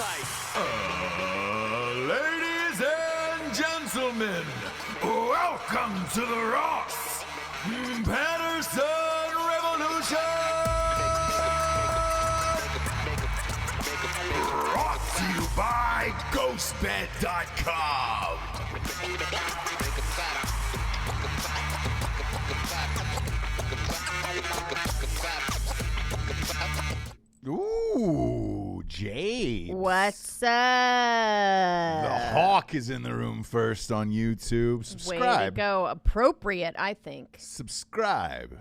tight. Ladies and gentlemen, welcome to the Ross Patterson Revolution! Brought to you by GhostBed.com. Ooh, Jade. What's up? The Hawk is in the room first on YouTube. Subscribe. Way to go. Appropriate, I think. Subscribe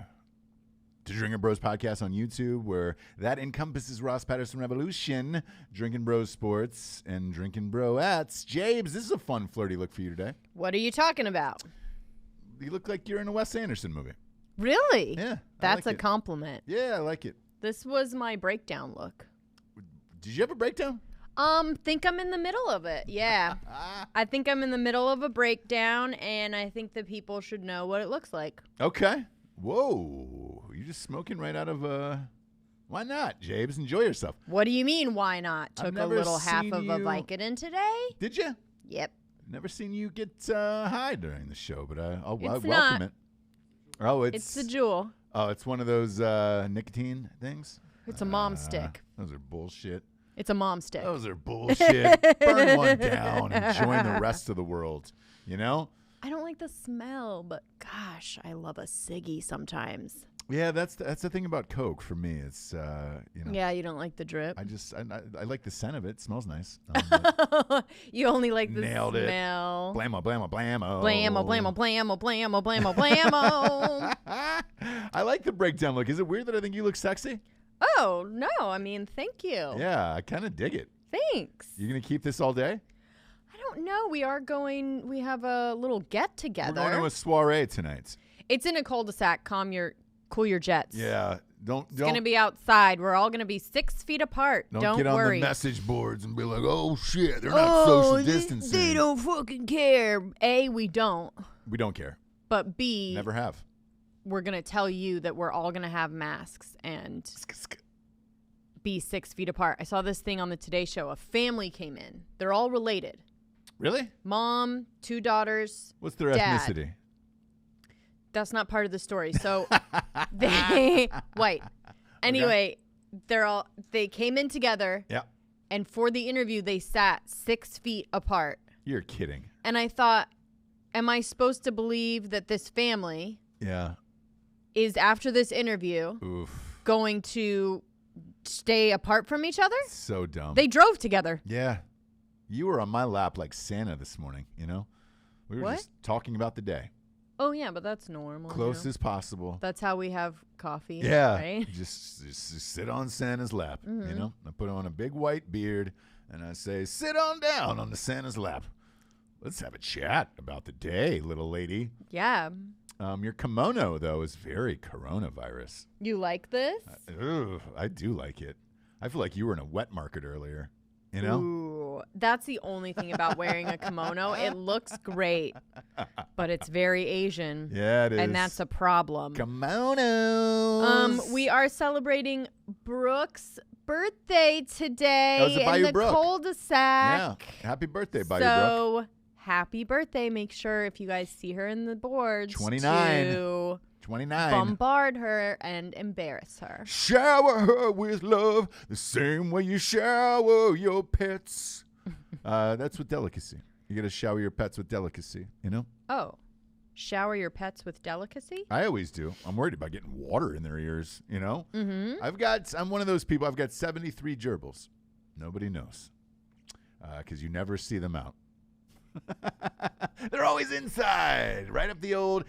to Drinkin Bros podcast on YouTube, where that encompasses Ross Patterson Revolution, Drinkin Bros Sports, and Drinkin Broettes. Jabes, this is a fun, flirty look for you today. What are you talking about? You look like you're in a Wes Anderson movie. Really? Yeah. That's like a compliment. Yeah, I like it. This was my breakdown look. Did you have a breakdown? Think I'm in the middle of it. Yeah. I think I'm in the middle of a breakdown, and I think that people should know what it looks like. Okay. Whoa. You're just smoking right out of Why not, Jabes? Enjoy yourself. What do you mean, why not? Took a little half of a Vicodin today. Did you? Yep. Never seen you get high during the show, but I welcome not. it. Oh, It's the jewel. Oh, it's one of those nicotine things? It's a mom stick. Those are bullshit. It's a mom stick. Those are bullshit. Burn one down and join the rest of the world. You know? I don't like the smell, but gosh, I love a ciggy sometimes. Yeah, that's the thing about Coke for me. It's Yeah, you don't like the drip. I like the scent of it. It smells nice. You only like the Nailed smell. It. Blammo, blammo, blammo. Blammo, blammo, blammo, blammo, blammo, blammo. I like the breakdown look. Is it weird that I think you look sexy? Oh, no. I mean, thank you. Yeah, I kind of dig it. Thanks. You going to keep this all day? I don't know. We have a little get together. We're going to a soiree tonight. It's in a cul-de-sac. Cool your jets. Yeah. It's going to be outside. We're all going to be 6 feet apart. Don't get worry. on the message boards and be like, oh, shit, they're not social distancing. They don't fucking care. A, we don't. We don't care. But B, never have. We're going to tell you that we're all going to have masks and be 6 feet apart. I saw this thing on the Today Show. A family came in. They're all related. Really? Mom, 2 daughters. What's their dad. ethnicity? That's not part of the story. So they white. Anyway, okay. They came in together. Yeah. And for the interview, they sat 6 feet apart. You're kidding. And I thought, am I supposed to believe that this family is, after this interview, going to stay apart from each other? So dumb. They drove together. Yeah. You were on my lap like Santa this morning, you know? We were just talking about the day. Oh, yeah, but that's normal. Close as possible. That's how we have coffee. Yeah. Right? Just sit on Santa's lap, you know? I put on a big white beard, and I say, sit on down on the Santa's lap. Let's have a chat about the day, little lady. Yeah. Your kimono, though, is very coronavirus. You like this? I do like it. I feel like you were in a wet market earlier, you know? Ooh, that's the only thing about wearing a kimono. It looks great, but it's very Asian. Yeah, it is. And that's a problem. Kimonos. We are celebrating Brooke's birthday today in the cul-de-sac. Yeah. Happy birthday, Bayou Brooke. So happy birthday. Make sure if you guys see her in the boards 29. to 29. bombard her and embarrass her. Shower her with love the same way you shower your pets. That's with delicacy. You got to shower your pets with delicacy, you know? Oh, shower your pets with delicacy? I always do. I'm worried about getting water in their ears, you know? Mm-hmm. I'm one of those people. I've got 73 gerbils. Nobody knows because you never see them out. They're always inside, right up the old...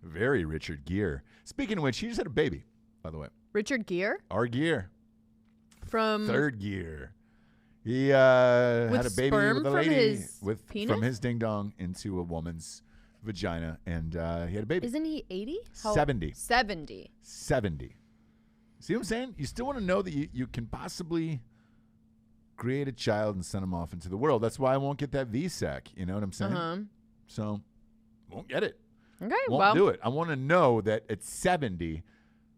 Very Richard Gere. Speaking of which, he just had a baby, by the way. Richard Gere? Our Gere. From... Third Gear. He had a baby with a lady from his ding dong into a woman's vagina, and he had a baby. Isn't he 80? 70. 70. 70. See what I'm saying? You still want to know that you can possibly create a child and send him off into the world. That's why I won't get that VSAC. You know what I'm saying? So, won't get it. Okay, won't do it. I want to know that at 70,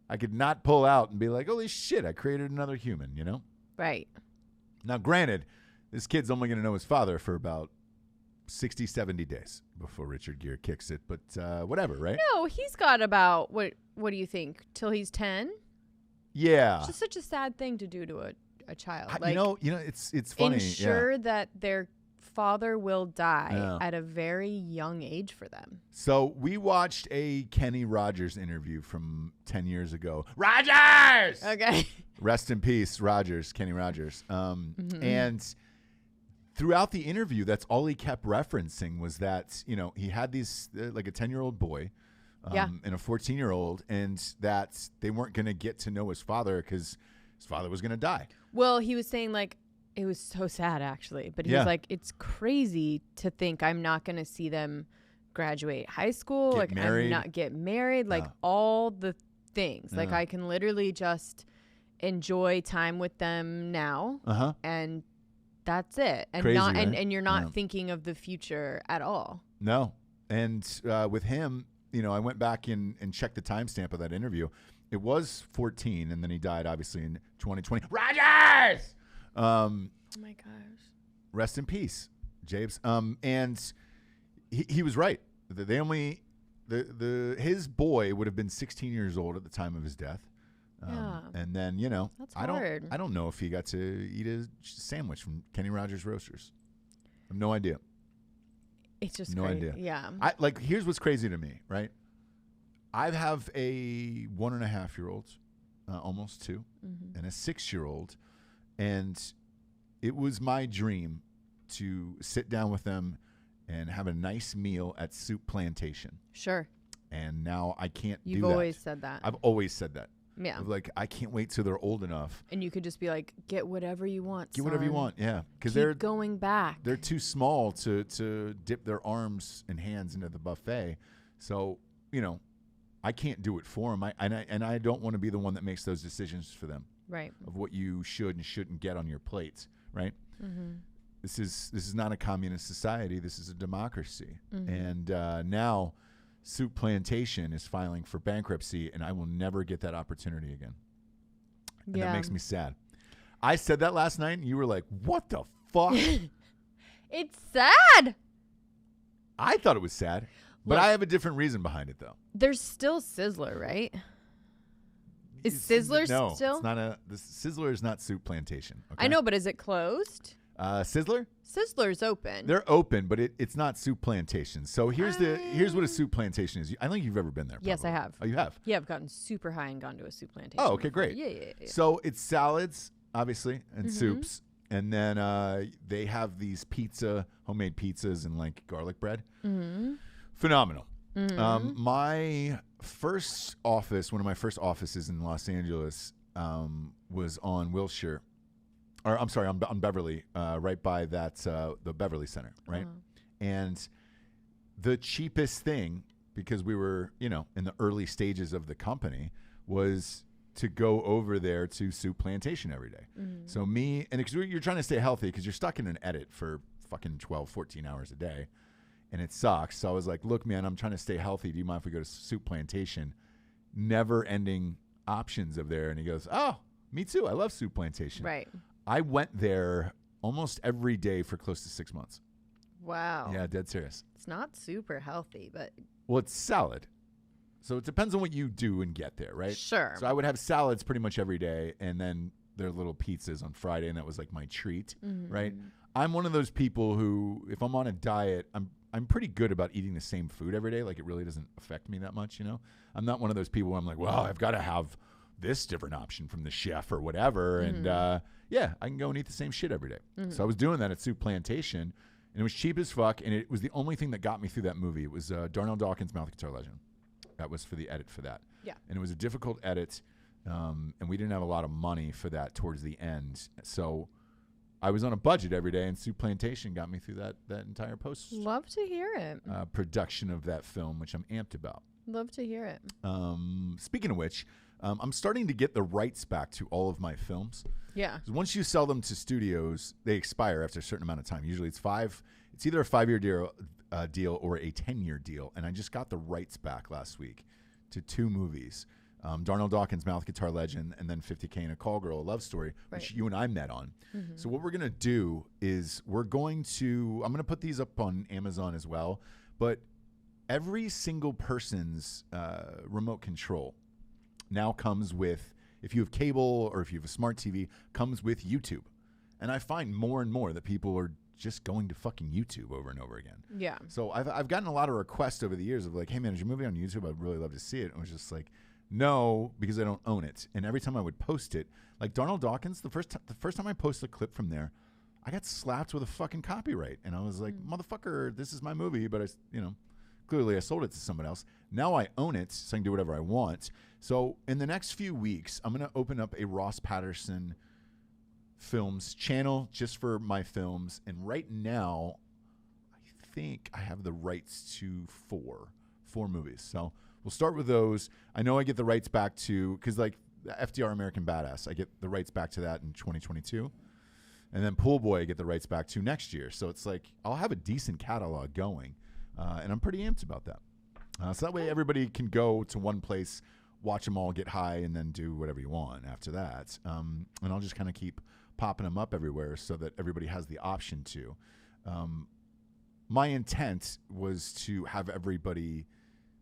I could not pull out and be like, holy shit, I created another human, you know? Right. Now, granted, this kid's only going to know his father for about 60, 70 days before Richard Gere kicks it. But whatever, right? No, he's got about, what do you think, till he's 10? Yeah. It's just such a sad thing to do to a child. You know, it's funny. Ensure that their father will die at a very young age for them. So we watched a Kenny Rogers interview from 10 years ago. Rogers! Okay. Rest in peace, Rogers, Kenny Rogers. And throughout the interview, that's all he kept referencing was that, you know, he had these, like a 10-year-old boy and a 14-year-old, and that they weren't going to get to know his father because his father was going to die. Well, he was saying, like, it was so sad, actually. But he was like, it's crazy to think I'm not going to see them graduate high school. Get married. I'm not get married. Like, all the things. Like, I can literally just enjoy time with them now. And that's it. And crazy, not right? and you're not thinking of the future at all. No. And with him, you know, I went back and checked the timestamp of that interview. It was 14, and then he died, obviously, in 2020. Rogers! Oh my gosh! Rest in peace, James. And he was right. His boy would have been 16 years old at the time of his death. And then, you know, that's hard. I don't know if he got to eat a sandwich from Kenny Rogers Roasters. I have no idea. It's just no crazy. idea. Yeah. Here's what's crazy to me, right? I have a 1.5-year-old, almost 2, and a 6-year-old. And it was my dream to sit down with them and have a nice meal at Souplantation. Sure. And now I can't do that. You've always said that. I've always said that. Yeah. Like, I can't wait till they're old enough. And you could just be like, get whatever you want, Get whatever you want, yeah. Because they're going back. They're too small to dip their arms and hands into the buffet. So, you know, I can't do it for them. I don't want to be the one that makes those decisions for them. Right. Of what you should and shouldn't get on your plates, right? This is not a communist society. This is a democracy. And now Souplantation is filing for bankruptcy, and I will never get that opportunity again. And that makes me sad. I said that last night, and you were like, what the fuck? It's sad. I thought it was sad, but I have a different reason behind it, though. There's still Sizzler, right? Is Sizzler no, still? It's not the Sizzler is not Souplantation. Okay? I know, but is it closed? Sizzler? Sizzler's open. They're open, but it's not Souplantation. So here's what a Souplantation is. I don't think you've ever been there. Probably. Yes, I have. Oh, you have? Yeah, I've gotten super high and gone to a Souplantation. Oh, okay, great. Yeah. So it's salads, obviously, and soups. And then they have these homemade pizzas and like garlic bread. Phenomenal. My first office, one of my first offices in Los Angeles, was on Wilshire. Or I'm sorry, on Beverly, right by that the Beverly Center, right? And the cheapest thing, because we were, you know, in the early stages of the company, was to go over there to Souplantation every day. So me, and because you're trying to stay healthy because you're stuck in an edit for fucking 12, 14 hours a day, and it sucks. So I was like, look, man, I'm trying to stay healthy. Do you mind if we go to Souplantation? Never-ending options of there. And he goes, oh, me too. I love Souplantation. Right. I went there almost every day for close to 6 months. Wow. Yeah, dead serious. It's not super healthy, but... Well, it's salad. So it depends on what you do and get there, right? Sure. So I would have salads pretty much every day, and then their little pizzas on Friday, and that was like my treat, right? I'm one of those people who, if I'm on a diet, I'm pretty good about eating the same food every day. Like, it really doesn't affect me that much, you know? I'm not one of those people where I'm like, well, I've got to have this different option from the chef or whatever. And yeah, I can go and eat the same shit every day. So I was doing that at Souplantation, and it was cheap as fuck, and it was the only thing that got me through that movie. It was Darnell Dawkins' Mouth Guitar Legend. That was for the edit for that. Yeah. And it was a difficult edit, and we didn't have a lot of money for that towards the end. So I was on a budget every day, and Souplantation got me through that entire post. Love to hear it. Production of that film, which I'm amped about. Love to hear it. Speaking of which, I'm starting to get the rights back to all of my films. Yeah. Once you sell them to studios, they expire after a certain amount of time. Usually it's either a 5-year deal or a 10-year deal. And I just got the rights back last week to 2 movies. Darnell Dawkins, Mouth Guitar Legend, and then 50K and a Call Girl, a love story, which you and I met on. So what we're going to do is I'm going to put these up on Amazon as well, but every single person's remote control now comes with, if you have cable or if you have a smart TV, comes with YouTube. And I find more and more that people are just going to fucking YouTube over and over again. Yeah. So I've gotten a lot of requests over the years of like, hey man, is your movie on YouTube? I'd really love to see it. And I was just like, no, because I don't own it. And every time I would post it, like Darnell Dawkins, the first time I posted a clip from there, I got slapped with a fucking copyright. And I was like, motherfucker, this is my movie, but clearly I sold it to someone else. Now I own it, so I can do whatever I want. So in the next few weeks, I'm going to open up a Ross Patterson Films channel just for my films. And right now, I think I have the rights to four movies. So we'll start with those. I know I get the rights back to, because like FDR American Badass, I get the rights back to that in 2022. And then Pool Boy, I get the rights back to next year. So it's like I'll have a decent catalog going. And I'm pretty amped about that. So that way everybody can go to one place, watch them all, get high, and then do whatever you want after that. And I'll just kind of keep popping them up everywhere so that everybody has the option to. My intent was to have everybody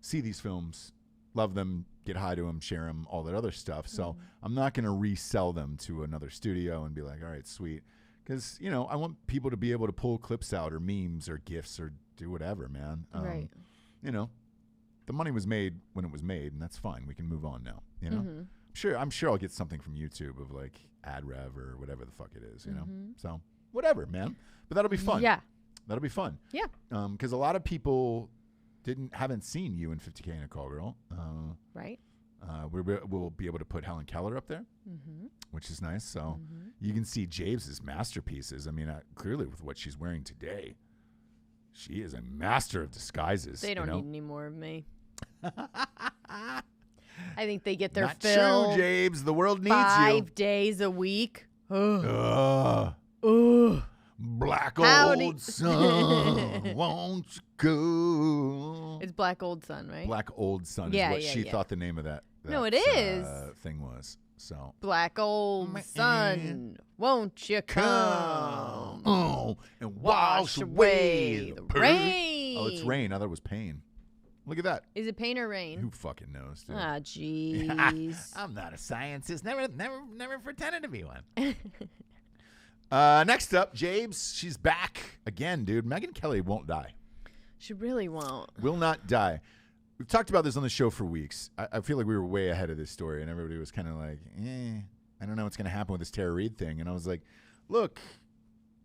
see these films, love them, get high to them, share them, all that other stuff. So I'm not going to resell them to another studio and be like, all right, sweet. Because, I want people to be able to pull clips out or memes or GIFs or do whatever, man. Right. The money was made when it was made, and that's fine. We can move on now, I'm sure I'll get something from YouTube of like ad rev or whatever the fuck it is, So whatever, man. But that'll be fun. Yeah. That'll be fun. Yeah. Because a lot of people haven't seen you in 50K and a Call Girl. Right. We'll be able to put Helen Keller up there, which is nice. So you can see James' masterpieces. I mean, clearly with what she's wearing today, she is a master of disguises. They don't need any more of me. I think they get their Not fill. True, James. The world needs 5 days a week. Black old sun, won't you go? It's Black Old Sun, right? Black Old Sun is what she thought the name of that no, it is. Thing was. So Black Old Sun, won't you come? And wash away the rain. Oh, it's rain. I thought it was pain. Look at that. Is it pain or rain? Who fucking knows, dude? Ah, jeez. I'm not a scientist. Never pretended to be one. Next up, James. She's back again, dude. Megyn Kelly won't die. She really won't. Will not die. We've talked about this on the show for weeks. I feel like we were way ahead of this story, and everybody was kind of like, I don't know what's going to happen with this Tara Reid thing. And I was like, look,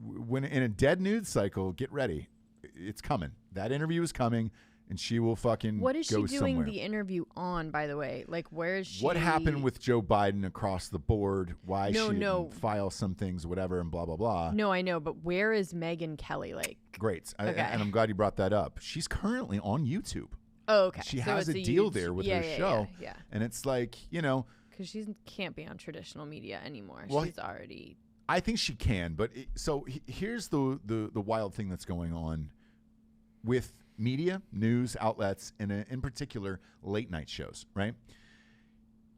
when in a dead news cycle, get ready. It's coming. That interview is coming, and she will fucking go somewhere. What is she doing the interview on, by the way? Like, where is she? What happened with Joe Biden across the board? Why she didn't file some things, whatever, and blah, blah, blah. No, I know, but where is Megyn Kelly? Like, great. And I'm glad you brought that up. She's currently on YouTube. Oh, okay. She has a deal there with her show. Yeah. And it's like, because she can't be on traditional media anymore. Well, she's already. I think she can. But here's the wild thing that's going on with media, news outlets, and in particular, late night shows, right?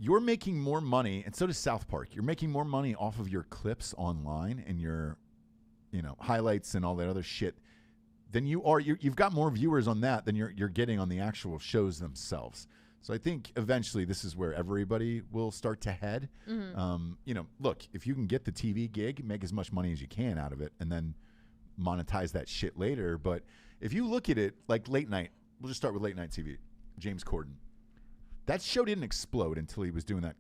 You're making more money, and so does South Park. You're making more money off of your clips online and your, highlights and all that other shit than you are. You've got more viewers on that than you're getting on the actual shows themselves. So I think eventually this is where everybody will start to head. Look, if you can get the TV gig, make as much money as you can out of it, and then monetize that shit later. But if you look at it like late night, we'll just start with late night TV. James Corden. That show didn't explode until he was doing that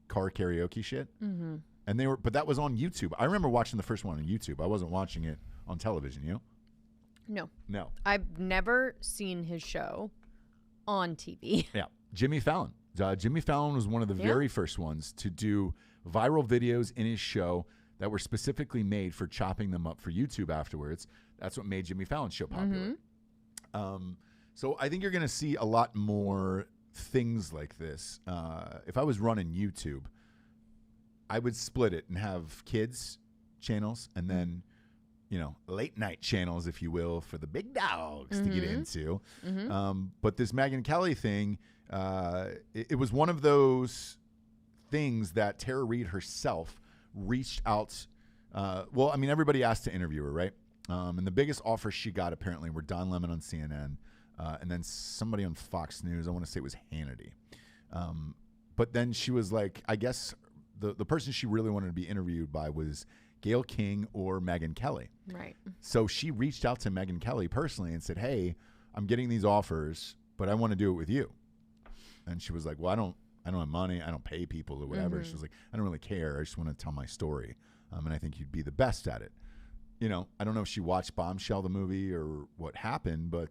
car karaoke shit. And but that was on YouTube. I remember watching the first one on YouTube. I wasn't watching it on television, No. No. I've never seen his show on TV. Yeah. Jimmy Fallon. Jimmy Fallon was one of the very first ones to do viral videos in his show that were specifically made for chopping them up for YouTube afterwards. That's what made Jimmy Fallon's show popular. So I think you're going to see a lot more things like this. If I was running YouTube, I would split it and have kids channels and then, late night channels, if you will, for the big dogs to get into. But this Megyn Kelly thing, it was one of those things that Tara Reid herself reached out. Well, I mean, everybody asked to interview her, right? And the biggest offers she got apparently were Don Lemon on CNN, and then somebody on Fox News. I want to say it was Hannity. But then she was like, I guess the person she really wanted to be interviewed by was Gayle King or Megyn Kelly. Right. So she reached out to Megyn Kelly personally and said, hey, I'm getting these offers, but I want to do it with you. And she was like, well, I don't have money. I don't pay people or whatever. She was like, I don't really care. I just want to tell my story. And I think you'd be the best at it. You know, I don't know if she watched Bombshell, the movie, or what happened, but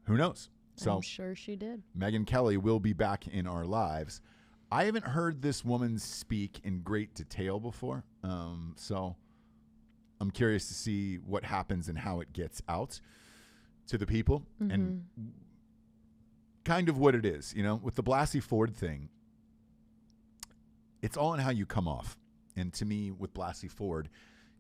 who knows? So I'm sure she did. Megyn Kelly will be back in our lives. I haven't heard this woman speak in great detail before. So I'm curious to see what happens and how it gets out to the people and kind of what it is. You know, with the Blasey Ford thing, it's all in how you come off. And to me, with Blasey Ford,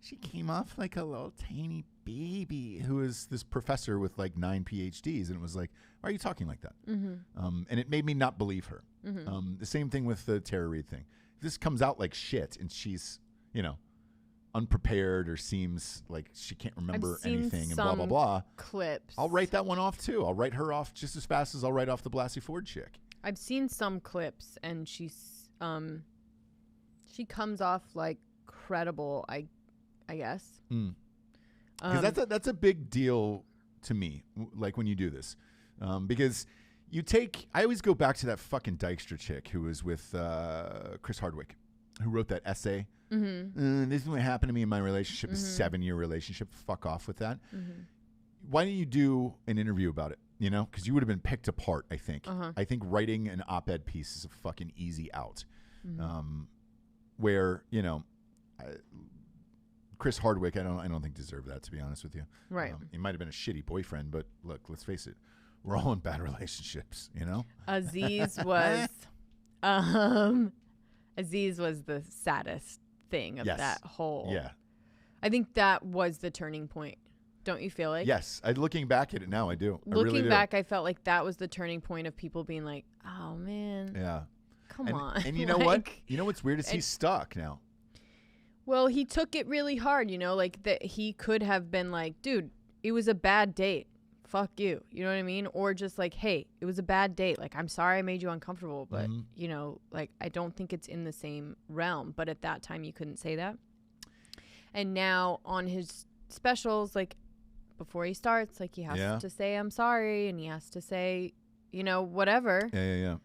she came off like a little tiny baby who is this professor with like 9 PhDs. And it was like, why are you talking like that? And it made me not believe her. The same thing with the Tara Reid thing. If this comes out like shit and she's, you know, unprepared or seems like she can't remember anything and blah, blah, blah. Clips. I'll write that one off too. I'll write her off just as fast as I'll write off the Blasey Ford chick. I've seen some clips and she's, she comes off like credible, I guess. Because that's a big deal to me, like when you do this. Because I always go back to that fucking Dykstra chick who was with Chris Hardwick, who wrote that essay. This is what happened to me in my relationship, a 7-year relationship. Fuck off with that. Why don't you do an interview about it? You know, because you would have been picked apart, I think. I think writing an op-ed piece is a fucking easy out. Where, you know, Chris Hardwick, I don't think deserved that, to be honest with you. Right. He might have been a shitty boyfriend, but look, let's face it, we're all in bad relationships, you know? Aziz was the saddest thing of that whole. Yeah. I think that was the turning point. Don't you feel like? Yes. Looking back at it now, I do. Looking back, I felt like that was the turning point of people being like, oh, man. Yeah. Come on. And you know what? You know what's weird is he's stuck now. Well, he took it really hard, you know, like that he could have been like, dude, it was a bad date. Fuck you. You know what I mean? Or just like, hey, it was a bad date. Like, I'm sorry I made you uncomfortable, but, you know, like, I don't think it's in the same realm. But at that time, you couldn't say that. And now on his specials, like, before he starts, like, he has to say, I'm sorry. And he has to say, you know, whatever. Yeah.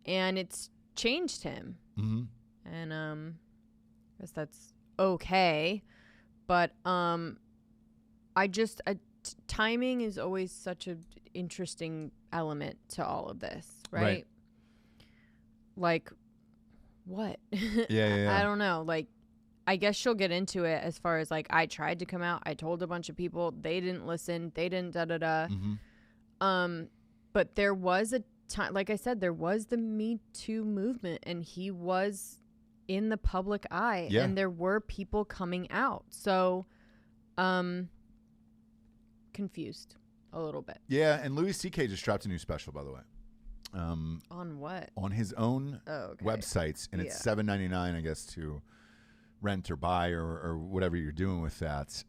And it's changed him. And I guess that's okay. But timing is always such an interesting element to all of this, right? Like, what? Yeah. I don't know. Like, I guess she'll get into it as far as, like, I tried to come out. I told a bunch of people. They didn't listen. They didn't da-da-da. But there was a time, like I said, there was the Me Too movement, and he was in the public eye. Yeah. And there were people coming out. So, confused a little bit. Yeah, and Louis C.K. just dropped a new special, by the way. On what? On his own websites, and it's $7.99, I guess, to rent or buy or whatever you're doing with that.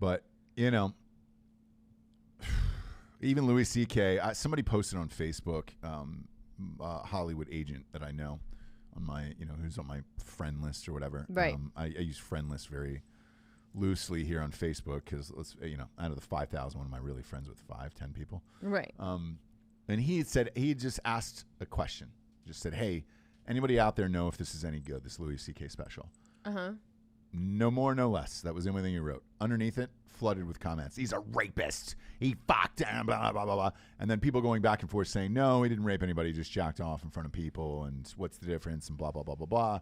But, you know, even Louis C.K., somebody posted on Facebook, a Hollywood agent that I know on my, you know, who's on my friend list or whatever. Right. I use friend list very loosely here on Facebook because, you know, out of the 5,000, what am I really friends with? 5-10 people? Right. And he just asked a question. Just said, hey, anybody out there know if this is any good, this Louis C.K. special? No more, no less. That was the only thing he wrote. Underneath it, flooded with comments. He's a rapist. He fucked, blah, blah, blah, blah. And then people going back and forth saying, no, he didn't rape anybody. He just jacked off in front of people. And what's the difference? And blah, blah, blah, blah, blah.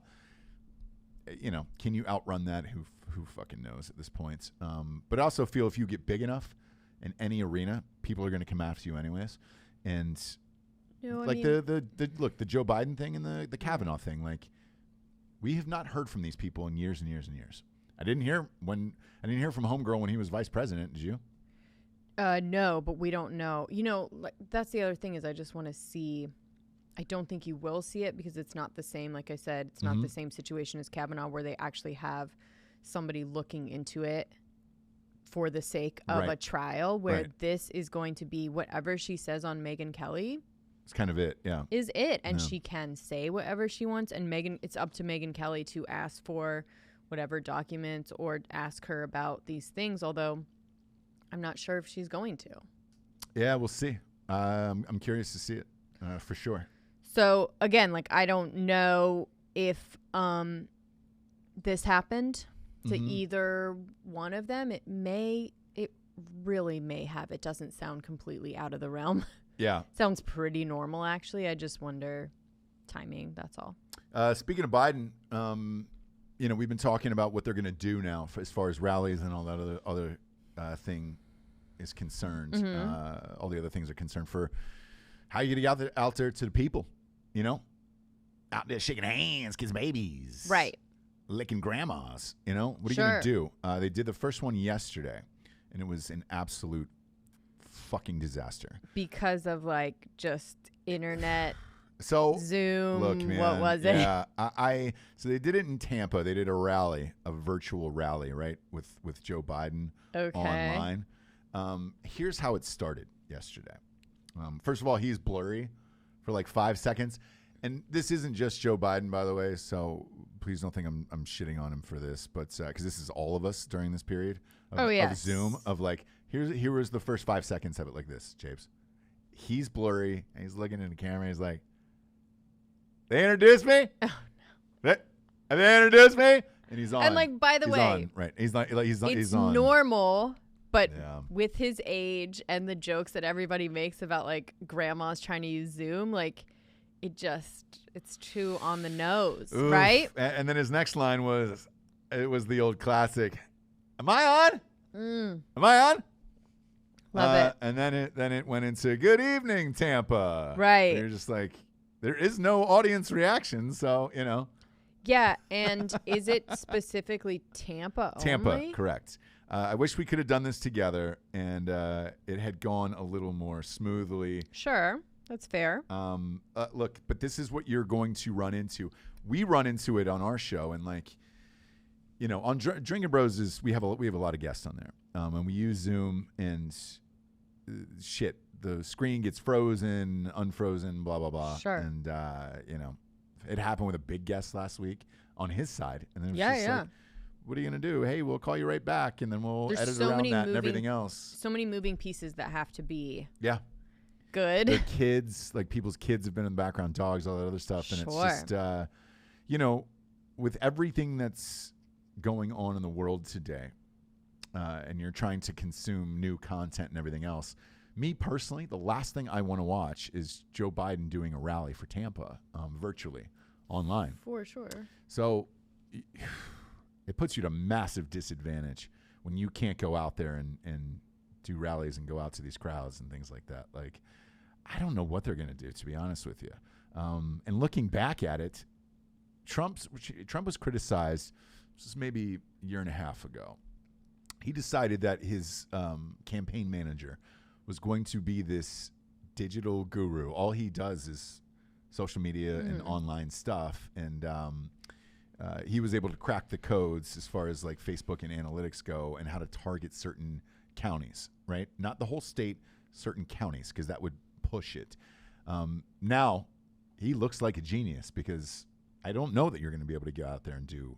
You know, can you outrun that? Who fucking knows at this point? But I also feel if you get big enough in any arena, people are going to come after you anyways. And like the Joe Biden thing and the Kavanaugh thing, like we have not heard from these people in years and years and years. I didn't hear from Homegirl when he was vice president. Did you? No, but we don't know. You know, like, that's the other thing is I just want to see. I don't think you will see it because it's not the same. Like I said, it's not the same situation as Kavanaugh where they actually have somebody looking into it for the sake of a trial, where this is going to be whatever she says on Megyn Kelly. It's kind of it, yeah. Is it. And she can say whatever she wants. And it's up to Megyn Kelly to ask for whatever documents or ask her about these things, although I'm not sure if she's going to. Yeah, we'll see. I'm curious to see it for sure. So, again, like, I don't know if this happened to either one of them. It really may have. It doesn't sound completely out of the realm. Yeah. Sounds pretty normal, actually. I just wonder timing. That's all. Speaking of Biden, we've been talking about what they're going to do now as far as rallies and all that other thing is concerned. All the other things are concerned for how you get out there to the people, out there shaking hands, kissing babies. Right. Licking grandmas, what are you going to do? They did the first one yesterday, and it was an absolute fucking disaster. Because of, like, just internet, Zoom, Zoom, look, man, what was it? Yeah, so they did it in Tampa. They did a rally, a virtual rally, right, with Joe Biden online. Here's how it started yesterday. First of all, he's blurry for like 5 seconds. And this isn't just Joe Biden, by the way, so please don't think I'm shitting on him for this, but because this is all of us during this period of Zoom, of like, here was the first 5 seconds of it like this, Japes. He's blurry, and he's looking in the camera, and he's like, they introduced me? Oh, no. They introduced me? And he's on. And, like, by the way, on, right? He's on. It's normal. But with his age and the jokes that everybody makes about, like, grandmas trying to use Zoom, like, it's too on the nose, right? And then his next line was the old classic, am I on? Am I on? Love it. And then it went into good evening, Tampa. Right. And you're just like, there is no audience reaction, so, Yeah, and is it specifically Tampa only? Tampa, correct. I wish we could have done this together, and it had gone a little more smoothly. Sure. That's fair. Look, but this is what you're going to run into. We run into it on our show, and like, on Drinkin Bros we have a lot of guests on there, and we use Zoom, and shit, the screen gets frozen, unfrozen, blah blah blah. Sure. And it happened with a big guest last week on his side, and then it was just like, what are you going to do? Hey, we'll call you right back, and then we'll edit around that and everything else. So many moving pieces that have to be. Yeah. Good. Their kids, like people's kids have been in the background, dogs, all that other stuff. And it's just, with everything that's going on in the world today, and you're trying to consume new content and everything else, me personally, the last thing I want to watch is Joe Biden doing a rally for Tampa virtually online. For sure. So it puts you at a massive disadvantage when you can't go out there and do rallies and go out to these crowds and things like that. Like, I don't know what they're going to do, to be honest with you. And looking back at it, Trump was criticized, this is maybe a year and a half ago. He decided that his campaign manager was going to be this digital guru. All he does is social media and online stuff. And he was able to crack the codes as far as like Facebook and analytics go and how to target certain counties, right? Not the whole state, certain counties, because that would push it. Now he looks like a genius because I don't know that you're going to be able to go out there and do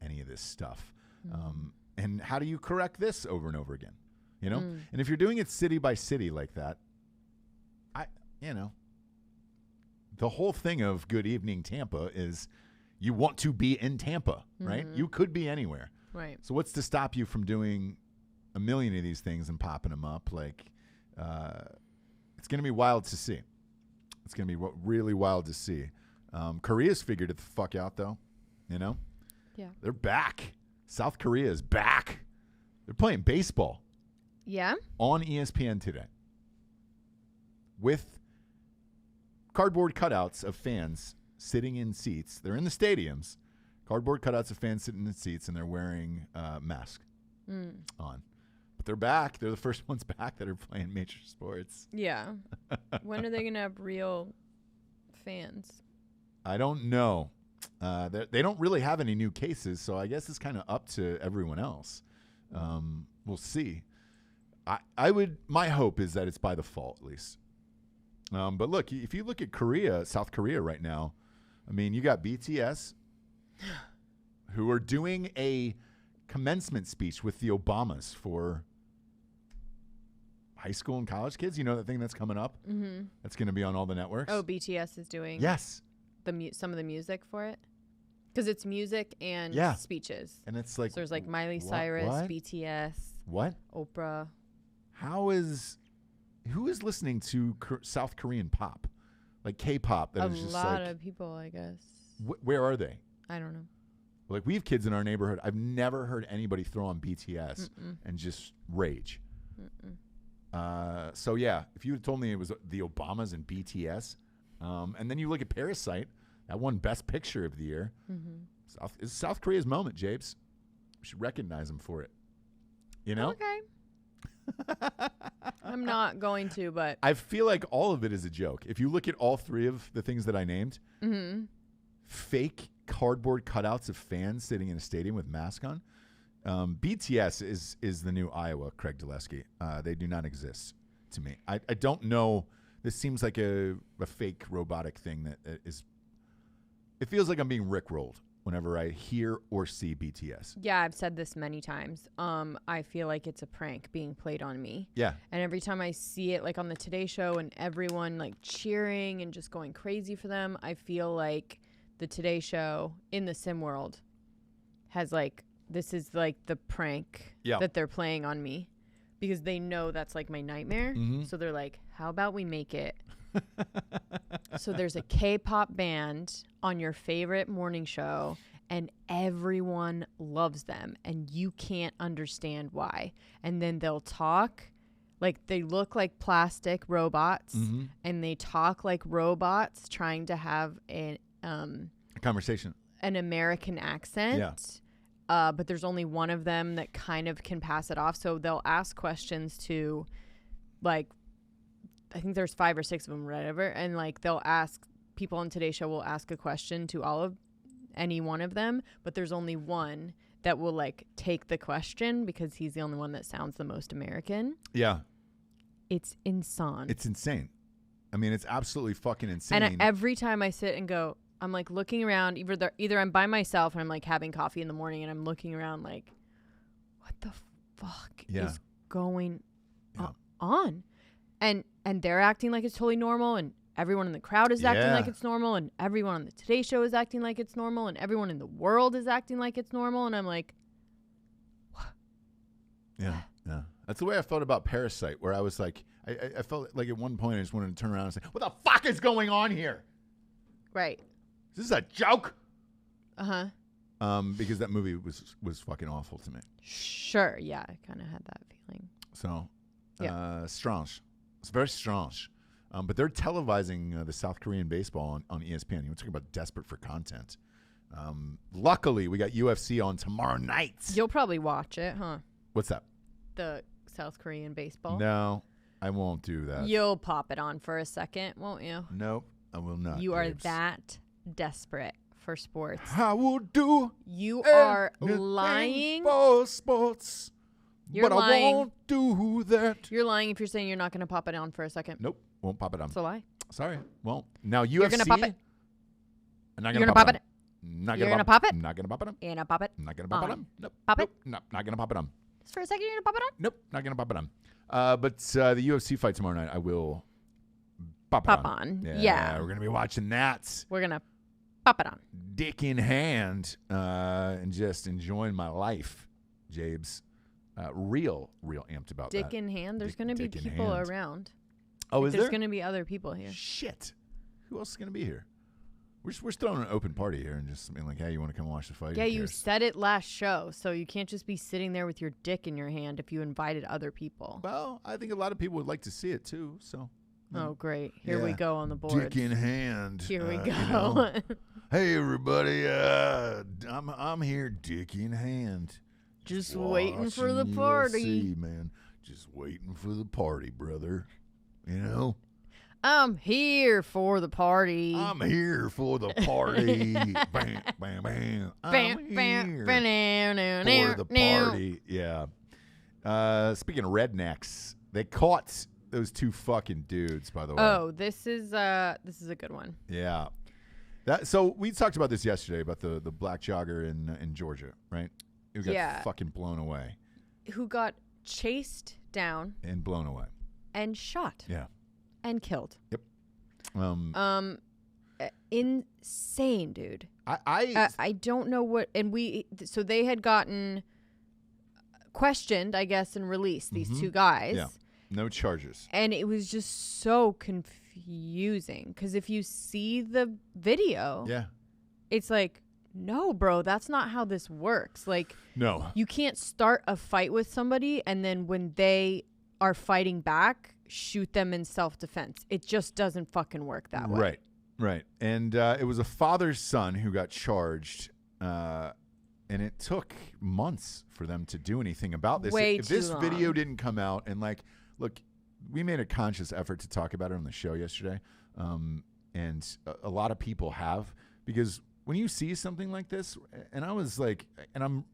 any of this stuff. And how do you correct this over and over again? And if you're doing it city by city like that, the whole thing of Good Evening Tampa is you want to be in Tampa, right? You could be anywhere. Right. So what's to stop you from doing a million of these things and popping them up? Like, it's going to be wild to see. It's going to be really wild to see. Korea's figured it the fuck out, though. Yeah. They're back. South Korea is back. They're playing baseball. Yeah. On ESPN today. With cardboard cutouts of fans sitting in seats. They're in the stadiums. Cardboard cutouts of fans sitting in seats, and they're wearing masks on. But they're back. They're the first ones back that are playing major sports. Yeah. When are they going to have real fans? I don't know. They don't really have any new cases, so I guess it's kind of up to everyone else. We'll see. My hope is that it's by the fall at least. But look, if you look at South Korea right now, I mean, you got BTS who are doing a commencement speech with the Obamas for high school and college kids. You know that thing that's coming up? Mm-hmm. That's going to be on all the networks. Oh, BTS is doing some of the music for it? Because it's music and speeches. And it's like... So there's like Miley Cyrus, BTS. What? Oprah. Who is listening to South Korean pop? Like K-pop that is just like... A lot of people, I guess. Where are they? I don't know. Like, we have kids in our neighborhood. I've never heard anybody throw on BTS and just rage. So, yeah, if you had told me it was the Obamas and BTS, and then you look at Parasite, that won Best Picture of the year. It's South Korea's moment, Japes. We should recognize them for it. You know? Okay. I'm not going to, but... I feel like all of it is a joke. If you look at all three of the things that I named, fake cardboard cutouts of fans sitting in a stadium with masks on. BTS is the new Iowa, Craig Dulesky. They do not exist to me. I don't know. This seems like a fake robotic thing that is. It feels like I'm being rickrolled whenever I hear or see BTS. Yeah, I've said this many times. I feel like it's a prank being played on me. Yeah. And every time I see it, like on the Today Show, and everyone like cheering and just going crazy for them, I feel like the Today Show in the sim world has like, this is like the prank that they're playing on me, because they know that's like my nightmare. So they're like, how about we make it so there's a K-pop band on your favorite morning show and everyone loves them and you can't understand why. And then they'll talk like they look like plastic robots and they talk like robots trying to have a conversation, an American accent. But there's only one of them that kind of can pass it off. So they'll ask questions to, like, I think there's 5 or 6 of them, whatever. And, like, they'll ask, people on Today's Show will ask a question to any one of them. But there's only one that will, like, take the question because he's the only one that sounds the most American. Yeah. It's insane. It's insane. I mean, it's absolutely fucking insane. And every time I sit and go, I'm like looking around, either I'm by myself and I'm like having coffee in the morning and I'm looking around like, what the fuck is going on? And they're acting like it's totally normal, and everyone in the crowd is acting like it's normal, and everyone on the Today Show is acting like it's normal, and everyone in the world is acting like it's normal, and I'm like, what? Yeah. That's the way I felt about Parasite, where I was like, I felt like at one point I just wanted to turn around and say, what the fuck is going on here? Right. This is a joke. Because that movie was fucking awful to me. Sure. Yeah, I kind of had that feeling. So, strange. It's very strange. But they're televising the South Korean baseball on ESPN. You want to talk about desperate for content. Luckily, we got UFC on tomorrow night. You'll probably watch it, huh? What's that? The South Korean baseball? No, I won't do that. You'll pop it on for a second, won't you? Nope, I will not. You are that desperate for sports. I will do. You are lying for sports. You're lying. I won't do that. You're lying if you're saying you're not going to pop it on for a second. Nope, won't pop it on. It's a lie. Sorry. Well, now UFC. You're going to pop it. I'm not going to pop it. You're going to pop it. I'm not going to pop it on. You're going to pop it. I'm not going to pop it on. Nope. Pop it. Nope. Not going to pop it on. Just for a second, you're going to pop it on? Nope. Not going to pop it on. But the UFC fight tomorrow night, I will pop it on. Yeah. We're going to be watching that. We're going to pop it on. Dick in hand and just enjoying my life, Jabes. Real amped about Dick that. in hand? There's going to be people around. Oh, is there? There's going to be other people here. Shit. Who else is going to be here? We're just throwing an open party here and just being like, hey, you want to come watch the fight? Yeah, you said it last show, so you can't just be sitting there with your dick in your hand if you invited other people. Well, I think a lot of people would like to see it too, so. Oh, great. Here we go on the board. Dick in hand. Here we go. You know, hey, everybody. I'm here, dick in hand. Just waiting for the party. UFC, man. Just waiting for the party, brother. You know? I'm here for the party. I'm here for the party. Bam, bam, bam. I'm here for the party. Yeah. Speaking of rednecks, they caught those two fucking dudes, by the way. Oh, this is a good one. Yeah. So we talked about this yesterday about the black jogger in Georgia, right? Who got fucking blown away. Who got chased down and blown away and shot. Yeah. And killed. Yep. Insane, dude. I don't know what, and so they had gotten questioned, I guess, and released these two guys. Yeah. No charges. And it was just so confusing because if you see the video, it's like, no, bro, that's not how this works. Like, no, you can't start a fight with somebody and then when they are fighting back, shoot them in self-defense. It just doesn't fucking work that way. Right. And it was a father's son who got charged, and it took months for them to do anything about this. If this video didn't come out, and like, look, we made a conscious effort to talk about it on the show yesterday, and a lot of people have, because when you see something like this, and I was like, and I'm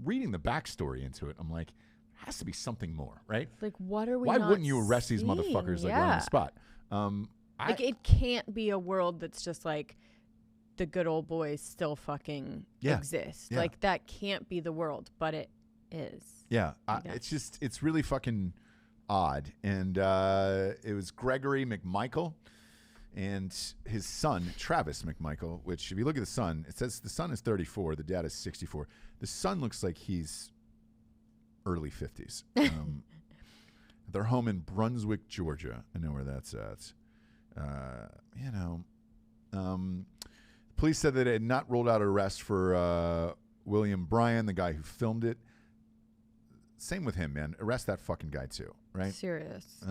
reading the backstory into it, I'm like, has to be something more, right? Like, what are we? Why wouldn't you arrest these motherfuckers like right on the spot? Like, it can't be a world that's just like the good old boys still fucking exist. Yeah. Like, that can't be the world, but it is. Yeah, it's really fucking odd. And it was Gregory McMichael and his son, Travis McMichael, which if you look at the son, it says the son is 34, the dad is 64. The son looks like he's early 50s. They're home in Brunswick, Georgia. I know where that's at. Police said that it had not ruled out arrest for William Bryan, the guy who filmed it. Same with him, man. Arrest that fucking guy too, right? Serious.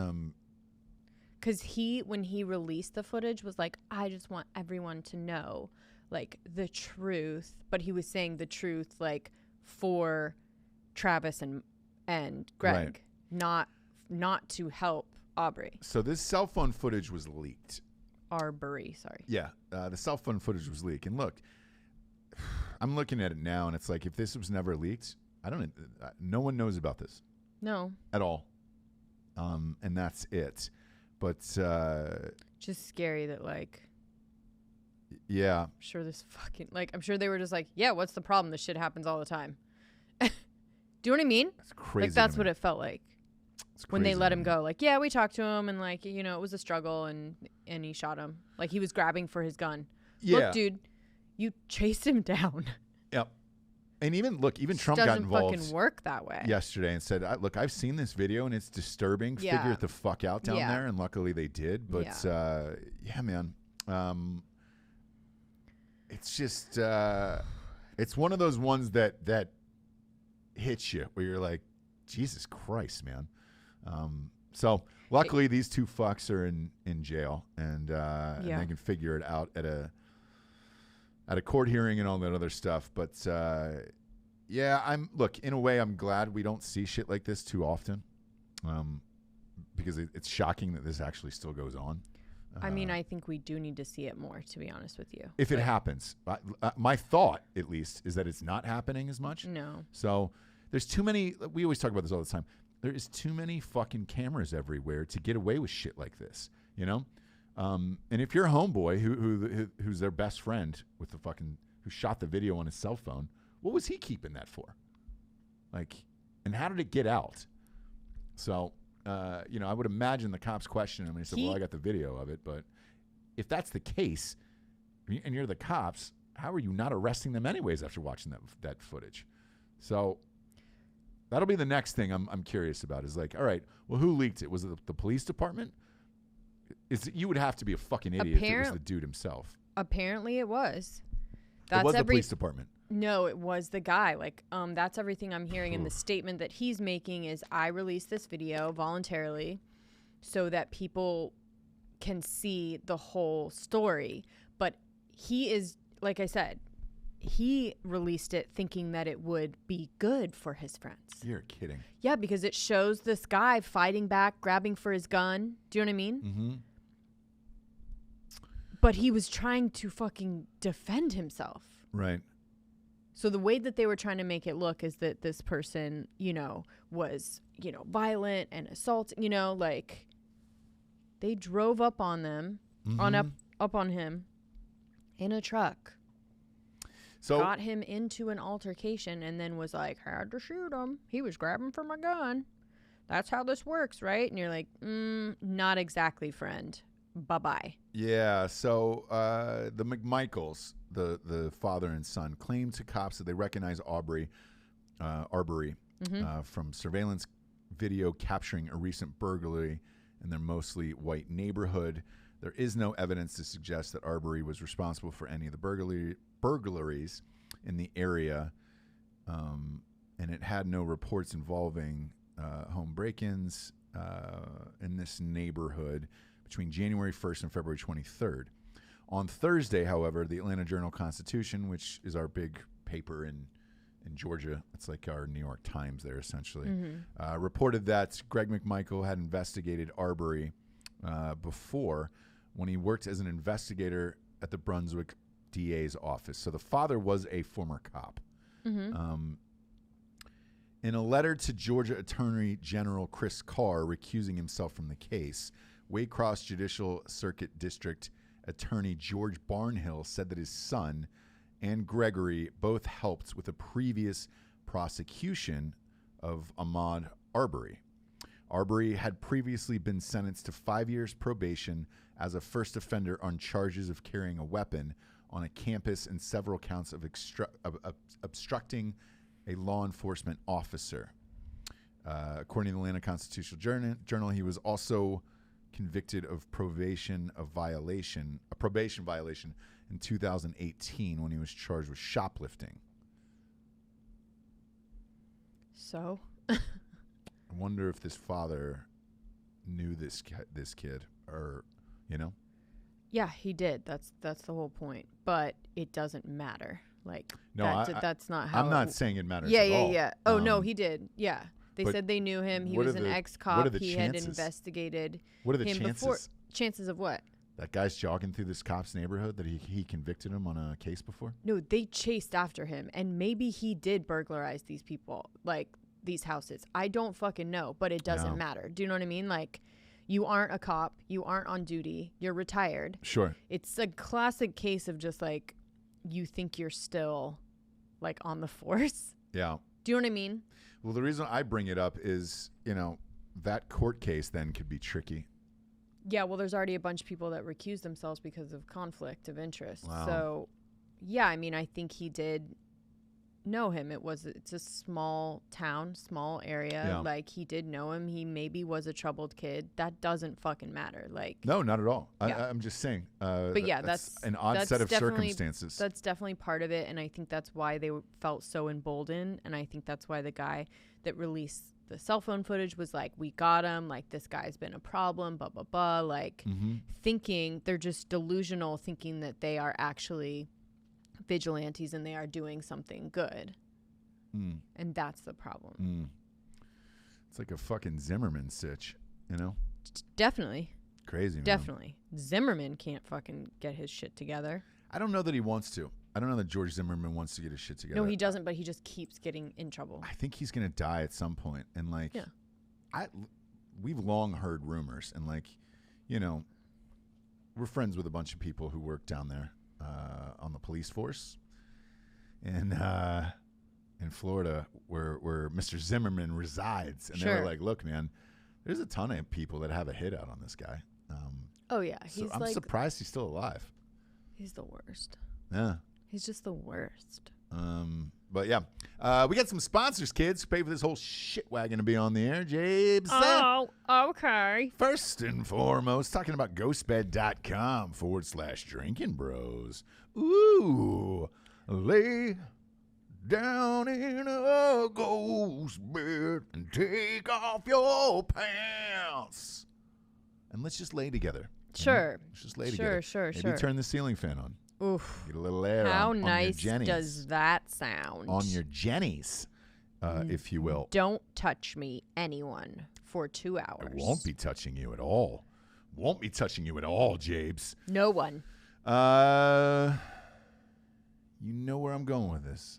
Because when he released the footage, was like, I just want everyone to know, like, the truth. But he was saying the truth, like, for Travis and Greg, not to help Aubrey. So this cell phone footage was leaked. Arbery, sorry. Yeah, the cell phone footage was leaked. And look, I'm looking at it now, and it's like, if this was never leaked, no one knows about this. No. At all. And that's it. But just scary that, like, yeah. I'm sure I'm sure they were just like, yeah, what's the problem? This shit happens all the time. Do you know what I mean? That's crazy. Like, that's what it felt like when they let him go. Like, yeah, we talked to him, and, like, you know, it was a struggle, and he shot him. Like, he was grabbing for his gun. Yeah. Look, dude, you chased him down. Yep. And even Trump got involved. Doesn't fucking work that way. Yesterday and said, look, I've seen this video and it's disturbing. Yeah. Figure it the fuck out down there. And luckily they did. But yeah, man. It's just it's one of those ones that hits you where you're like, Jesus Christ, man. So luckily these two fucks are in jail and they can figure it out at a court hearing and all that other stuff. But in a way, I'm glad we don't see shit like this too often, because it's shocking that this actually still goes on. I mean, I think we do need to see it more, to be honest with you. If it happens. My thought, at least, is that it's not happening as much. No. So there's too many. We always talk about this all the time. There is too many fucking cameras everywhere to get away with shit like this, you know? And if you're a homeboy who's their best friend with who shot the video on his cell phone, what was he keeping that for? Like, and how did it get out? So, I would imagine the cops questioned him and he said, well, I got the video of it. But if that's the case and you're the cops, how are you not arresting them anyways after watching that footage? So that'll be the next thing I'm curious about is like, all right, well, who leaked it? Was it the police department? You would have to be a fucking idiot if it was the dude himself. Apparently it was. It was the police department. No, it was the guy. Like, that's everything I'm hearing. And the statement that he's making is, I released this video voluntarily so that people can see the whole story. But he is, like I said, he released it thinking that it would be good for his friends. You're kidding. Yeah, because it shows this guy fighting back, grabbing for his gun. Do you know what I mean? Mm-hmm. But he was trying to fucking defend himself. Right. So the way that they were trying to make it look is that this person, was, violent and assaulting, like they drove up on them, up on him in a truck. So got him into an altercation and then was like, had to shoot him. He was grabbing for my gun. That's how this works, right? And you're like, not exactly, friend. Bye-bye. Yeah, so the McMichaels, the father and son, claimed to cops that they recognize Arbery from surveillance video capturing a recent burglary in their mostly white neighborhood. There is no evidence to suggest that Arbery was responsible for any of the burglaries in the area, and it had no reports involving home break-ins in this neighborhood between January 1st and February 23rd. On Thursday, however, the Atlanta Journal-Constitution, which is our big paper in Georgia, it's like our New York Times there, essentially, reported that Greg McMichael had investigated Arbery before when he worked as an investigator at the Brunswick DA's office. So the father was a former cop. In a letter to Georgia Attorney General Chris Carr recusing himself from the case, Waycross Judicial Circuit District Attorney George Barnhill said that his son and Gregory both helped with a previous prosecution of Ahmaud Arbery. Arbery had previously been sentenced to 5 years probation as a first offender on charges of carrying a weapon on a campus and several counts of obstructing a law enforcement officer. According to the Atlanta Constitutional Journal, he was also convicted of probation violation in 2018 when he was charged with shoplifting. So? I wonder if this father knew this kid, or, Yeah, he did. That's the whole point. But it doesn't matter. Like, no, that's not how. I'm not saying it matters. Yeah, at yeah, all. yeah. Oh no, he did. Yeah, they said they knew him. He was an ex-cop. What are the he chances? had investigated. What are the him chances? Before. Chances of what? That guy's jogging through this cop's neighborhood, that he convicted him on a case before? No, they chased after him, and maybe he did burglarize these people, like these houses. I don't fucking know, but it doesn't matter. Do you know what I mean? Like, you aren't a cop. You aren't on duty. You're retired. Sure. It's a classic case of just like, you think you're still like on the force. Yeah. Do you know what I mean? Well, the reason I bring it up is, that court case then could be tricky. Yeah, well, there's already a bunch of people that recused themselves because of conflict of interest. Wow. So, yeah, I mean, I think he did know him. It's a small town, small area. Yeah. Like, he did know him. He maybe was a troubled kid. That doesn't fucking matter. Like, no, not at all. Yeah. I'm just saying. But yeah, that's an odd set of circumstances. That's definitely part of it, and I think that's why they felt so emboldened, and I think that's why the guy that released the cell phone footage was like, we got him, like, this guy's been a problem, blah, blah, blah, like, thinking, they're just delusional, thinking that they are actually vigilantes and they are doing something good. And that's the problem. It's like a fucking Zimmerman sitch, Definitely. Crazy, man. Definitely. Zimmerman can't fucking get his shit together. I don't know that he wants to. I don't know that George Zimmerman wants to get his shit together. No, he doesn't, but he just keeps getting in trouble. I think he's going to die at some point. And, like, we've long heard rumors. And, like, we're friends with a bunch of people who work down there on the police force. And in Florida, where Mr. Zimmerman resides. And they were like, look, man, there's a ton of people that have a hit out on this guy. Oh, yeah. So I'm surprised he's still alive. He's the worst. Yeah. He's just the worst. But yeah, we got some sponsors, kids, who pay for this whole shit wagon to be on the air. Jabes. Oh, okay. First and foremost, talking about ghostbed.com/Drinkin Bros. Ooh, lay down in a ghost bed and take off your pants. And let's just lay together. Sure. Let's just lay together. Sure. Maybe turn the ceiling fan on. Oof. Get a little air How on nice your jennies. does that sound? On your jennies, if you will. Don't touch me, anyone, for 2 hours. I won't be touching you at all. Won't be touching you at all, Jabes. No one. You know where I'm going with this.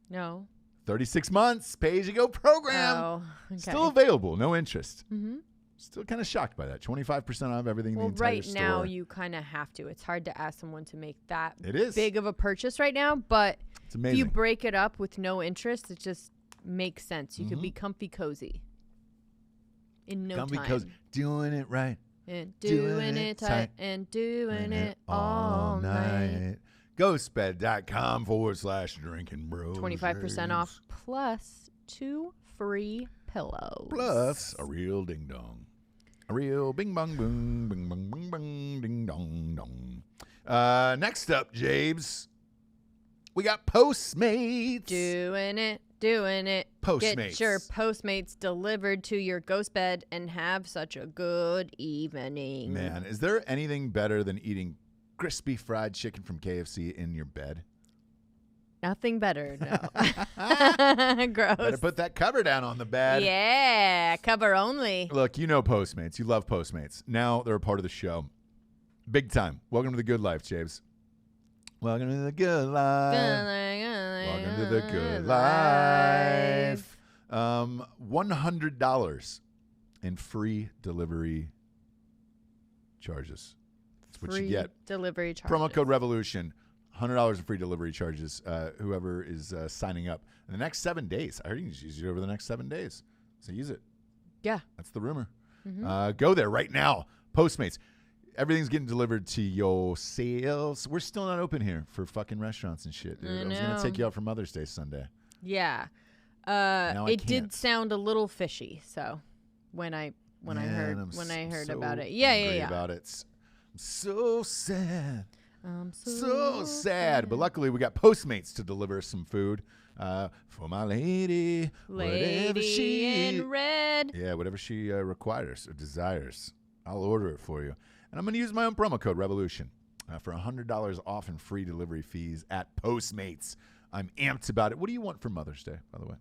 No. 36 months, pay-as-you-go program. Oh, okay. Still available, no interest. Mm-hmm. Still kind of shocked by that. 25% off everything in the entire right store. now you kind of have to. It's hard to ask someone to make that is big of a purchase right now, but it's amazing. if you break it up with no interest, it just makes sense. You could be comfy cozy in no comfy time. cozy, doing it right. And doing it tight and doing it all night. Ghostbed.com/Drinkin Bros. 25% off plus 2 free pillows. Plus a real ding dong. A real bing bong boom, bing bong bing bong ding dong dong. Next up, Jabes, we got Postmates. Doing it. Postmates. Get your Postmates delivered to your ghost bed and have such a good evening. Man, is there anything better than eating crispy fried chicken from KFC in your bed? Nothing better, no. Gross. Better put that cover down on the bed. Yeah, cover only. Look, you know Postmates. You love Postmates. Now they're a part of the show. Big time. Welcome to the good life, James. Welcome to the good life. Welcome to the good life. $100 in free delivery charges. That's what you get. Delivery charges. Promo code REVOLUTION. $100 in free delivery charges. Whoever is signing up in the next 7 days. I heard you can just use it over the next 7 days. So use it. Yeah. That's the rumor. Go there right now. Postmates. Everything's getting delivered to your sales. We're still not open here for fucking restaurants and shit, dude. I was going to take you out for Mother's Day Sunday. Yeah. Now it did sound a little fishy. So when I heard about it. Yeah. About it. I'm so sad. I'm so sad. But luckily we got Postmates to deliver some food for my lady whatever she in red. Yeah, whatever she requires or desires. I'll order it for you. And I'm going to use my own promo code REVOLUTION for $100 off and free delivery fees at Postmates. I'm amped about it. What do you want for Mother's Day, by the way?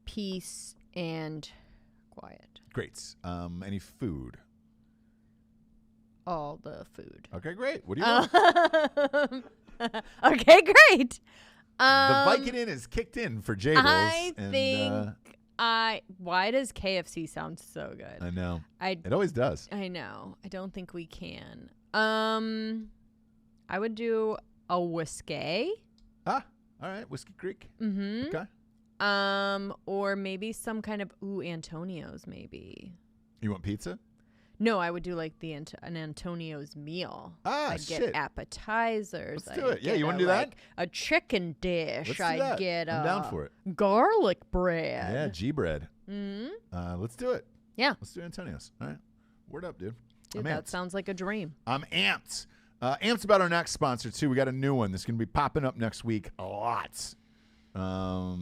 Peace and quiet. Great. Any food? All the food. Okay, great. What do you want? Okay, great. The Vicodin is kicked in for Jables. Why does KFC sound so good? I know. It always does. I know. I don't think we can. I would do a whiskey. All right. Whiskey Creek. Mm-hmm. Okay. Or maybe some kind of Antonio's maybe. You want pizza? No, I would do like an Antonio's meal. I'd get appetizers. Let's do it. Yeah, you want to do that? A chicken dish. Let's do I'd that. get I'm down for it. Garlic bread. Yeah, G bread. Mm-hmm. Let's do it. Yeah. Let's do Antonio's. All right. Word up, dude. Dude, that sounds like a dream. I'm amped. Amped about our next sponsor, too. We got a new one that's going to be popping up next week. A lot. How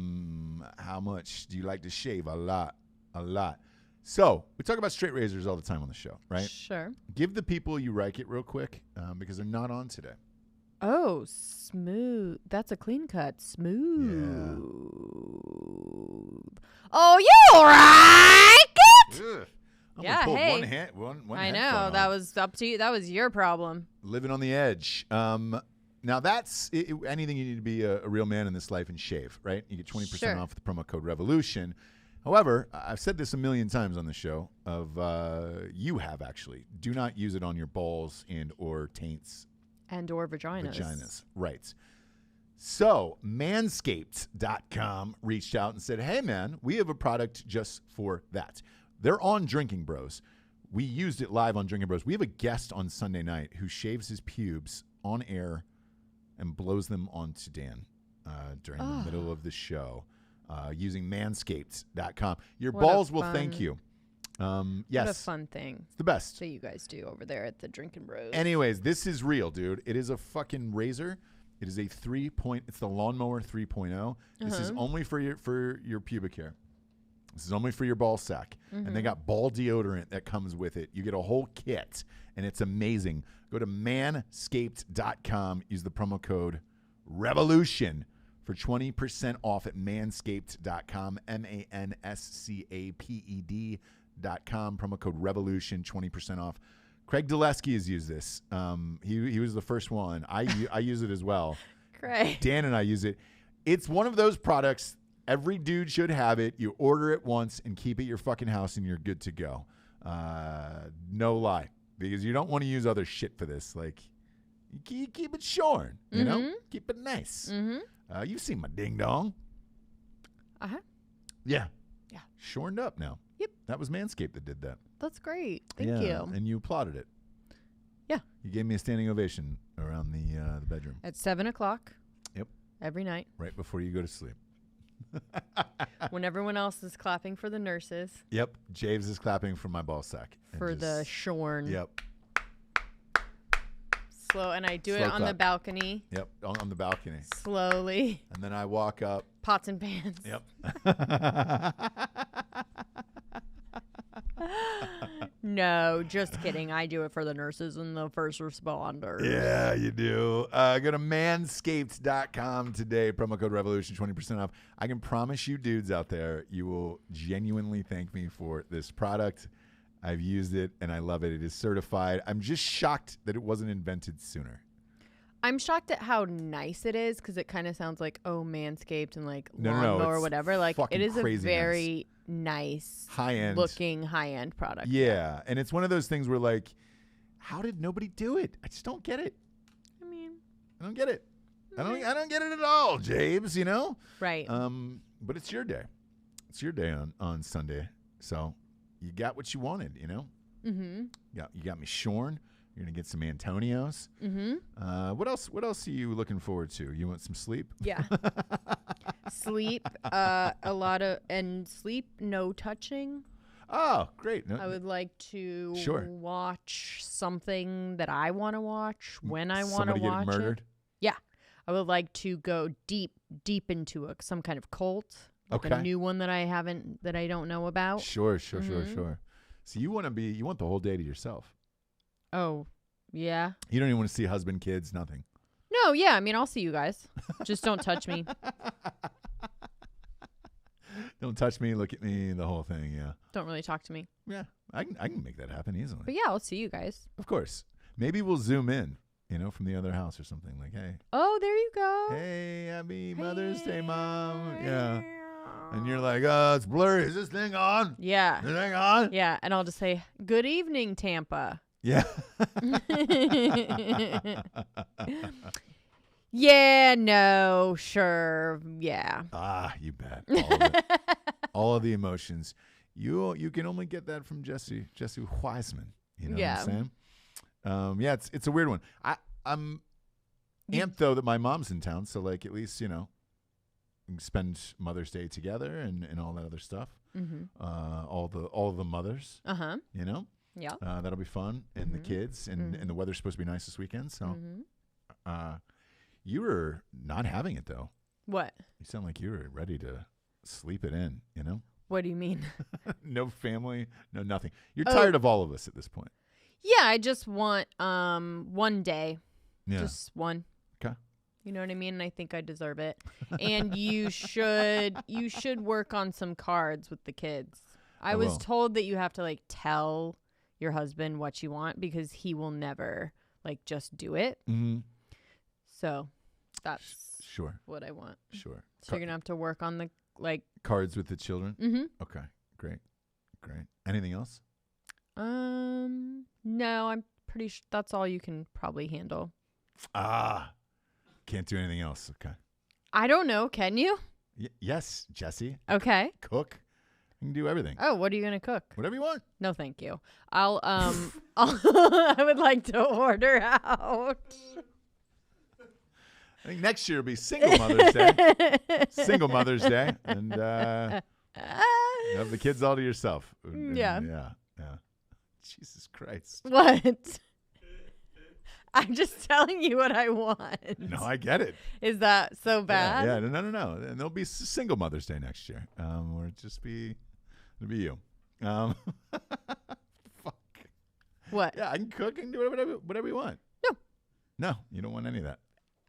much do you like to shave? A lot. So, we talk about straight razors all the time on the show, right? Sure. Give the people you like it real quick because they're not on today. Oh, smooth. That's a clean cut. Smooth. Yeah. Oh, you like it? Ugh. I'm yeah, pulled hey. one I know. headphone That on. was up to you. That was your problem. Living on the edge. Now, that's anything you need to be a real man in this life and shave, right? You get 20% off with the promo code REVOLUTION. However, I've said this a million times on the show. You have actually. Do not use it on your balls and or taints. And or vaginas. Vaginas, right. So, Manscaped.com reached out and said, hey, man, we have a product just for that. They're on Drinkin Bros. We used it live on Drinkin Bros. We have a guest on Sunday night who shaves his pubes on air and blows them onto Dan during the middle of the show. Using manscaped.com. Your balls will thank you. Yes. What a fun thing. It's the best. that you guys do over there at the Drinkin Bros. Anyways, this is real, dude. It is a fucking razor. It is a it's the Lawnmower 3.0. This is only for your pubic hair. This is only for your ball sack. And they got ball deodorant that comes with it. You get a whole kit, and it's amazing. Go to manscaped.com. Use the promo code REVOLUTION for 20% off at manscaped.com, manscaped.com. Promo code REVOLUTION, 20% off. Craig Dulesky has used this. He was the first one. I use it as well. Craig. Dan and I use it. It's one of those products. Every dude should have it. You order it once and keep it at your fucking house, and you're good to go. No lie, because you don't want to use other shit for this. Like, you keep it shorn, you know? Keep it nice. You've seen my ding dong. Yeah. Yeah. Shorned up now. Yep. That was Manscaped that did that. That's great. Thank you. And you applauded it. Yeah. You gave me a standing ovation around the bedroom. At 7 o'clock. Yep. Every night. Right before you go to sleep. When everyone else is clapping for the nurses. Yep. Javes is clapping for my ball sack. For the shorn. Yep. Slow. And I do Slow it on clap. the balcony. Yep. On the balcony. Slowly. And then I walk up. Pots and pans. Yep. No, just kidding. I do it for the nurses and the first responders. Yeah, you do. Go to manscaped.com today. Promo code REVOLUTION, 20% off. I can promise you dudes out there, you will genuinely thank me for this product. I've used it, and I love it. It is certified. I'm just shocked that it wasn't invented sooner. I'm shocked at how nice it is because it kind of sounds like, Manscaped and like No, lawnmower or it's whatever. Like fucking it is a crazy very nice high-end looking high-end product. Yeah, and it's one of those things where like, how did nobody do it? I just don't get it. I mean, I don't get it. I don't get it at all, James, you know? right. But it's your day. It's your day on Sunday. So you got what you wanted, you know? Mm-hmm. You got me shorn. You're gonna get some Antonios. Mm-hmm. What else are you looking forward to? You want some sleep? Yeah. Sleep, a lot of, and sleep, no touching. Oh, great. No, I would like to Sure. watch something that I want to watch when I want to somebody watch getting murdered? it. Yeah. I would like to go deep into some kind of cult. Like Okay. a new one that I don't know about. Sure. So you want the whole day to yourself. Oh, yeah. You don't even want to see husband, kids, nothing. No, yeah. I mean, I'll see you guys. Just don't touch me. Don't touch me, look at me, the whole thing, yeah. Don't really talk to me. Yeah, I can make that happen easily. But yeah, I'll see you guys. Of course. Maybe we'll zoom in, from the other house or something. Like, hey. Oh, there you go. Hey, happy Mother's Day, Mom. Yeah. And you're like, it's blurry. Is this thing on? Yeah. Is this thing on? Yeah. And I'll just say, good evening, Tampa. Yeah. Yeah, no, sure. Yeah. You bet. All of it. All of the emotions. You can only get that from Jessie Wiseman. You know what I'm saying? Yeah, it's a weird one. I'm amped though that my mom's in town, so like at least, we can spend Mother's Day together and all that other stuff. Mm-hmm. All the mothers. Uh-huh. Yeah. That'll be fun. And the kids and the weather's supposed to be nice this weekend, so you were not having it though. What? You sound like you were ready to sleep it in, What do you mean? No family, no nothing. You're tired of all of us at this point. Yeah, I just want one day. Yeah. Just one. Okay. You know what I mean? And I think I deserve it. And you should work on some cards with the kids. I was told that you have to like tell your husband what you want because he will never like just do it. Mm-hmm. So that's sure what I want. Sure. So you're gonna have to work on the like cards with the children. Mm-hmm. Okay. Great. Anything else? No, I'm pretty sure that's all you can probably handle. Can't do anything else. Okay. I don't know. Can you? Yes, Jessie. Okay. Cook. You can do everything. Oh, what are you gonna cook? Whatever you want. No, thank you. I would like to order out. I think next year will be Single Mother's Day. Single Mother's Day. And you have the kids all to yourself. Yeah. Yeah. Jesus Christ. What? I'm just telling you what I want. No, I get it. Is that so bad? Yeah. No. And there'll be Single Mother's Day next year. Or just be It'll be you. Fuck. What? Yeah, I can cook and do whatever you want. No, you don't want any of that.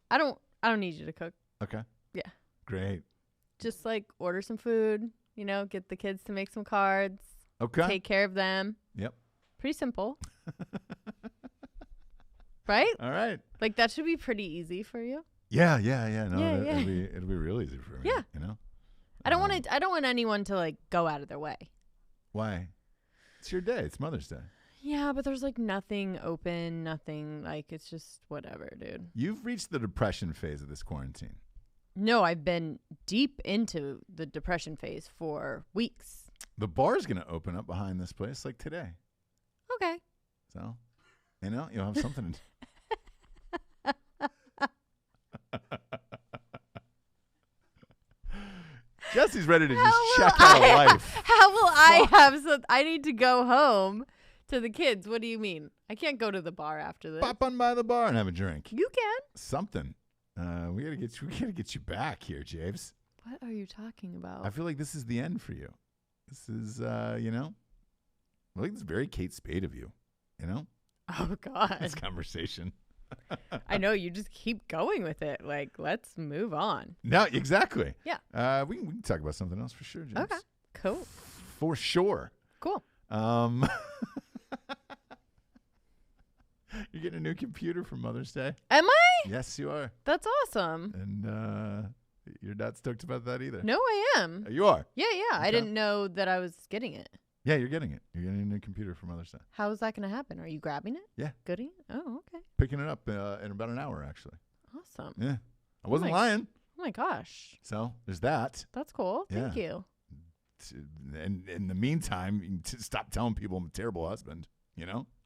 I don't need you to cook. Okay. Yeah. Great. Just like order some food, get the kids to make some cards. Okay. Take care of them. Yep. Pretty simple. Right? All right. Like that should be pretty easy for you. Yeah. No, Yeah. It'll be real easy for me. Yeah. I don't want anyone to like go out of their way. Why? It's your day. It's Mother's Day. Yeah, but there's like nothing open, nothing like it's just whatever, dude. You've reached the depression phase of this quarantine. No, I've been deep into the depression phase for weeks. The bar's going to open up behind this place like today. Okay. So, you'll have something to Jessie's ready to just check out of life. How will I have some? I need to go home to the kids. What do you mean? I can't go to the bar after this. Pop on by the bar and have a drink. You can. Something. We gotta get you back here, James. What are you talking about? I feel like this is the end for you. This is, I think it's very Kate Spade of you. Oh God. This conversation. I know you just keep going with it. Like, let's move on. No, exactly. Yeah. We can talk about something else for sure, James. Okay. Cool. For sure. Cool. You're getting a new computer for Mother's Day. Am I? Yes, you are. That's awesome. And you're not stoked about that either. No, I am. You are. Yeah. Okay. I didn't know that I was getting it. Yeah, you're getting it. You're getting a new computer for Mother's Day. How is that going to happen? Are you grabbing it? Yeah. Gooding it? Oh, okay. Picking it up in about an hour, actually. Awesome. Yeah. I wasn't lying. Oh, my gosh. So there's that. That's cool. Yeah. Thank you. And in the meantime, you can stop telling people I'm a terrible husband,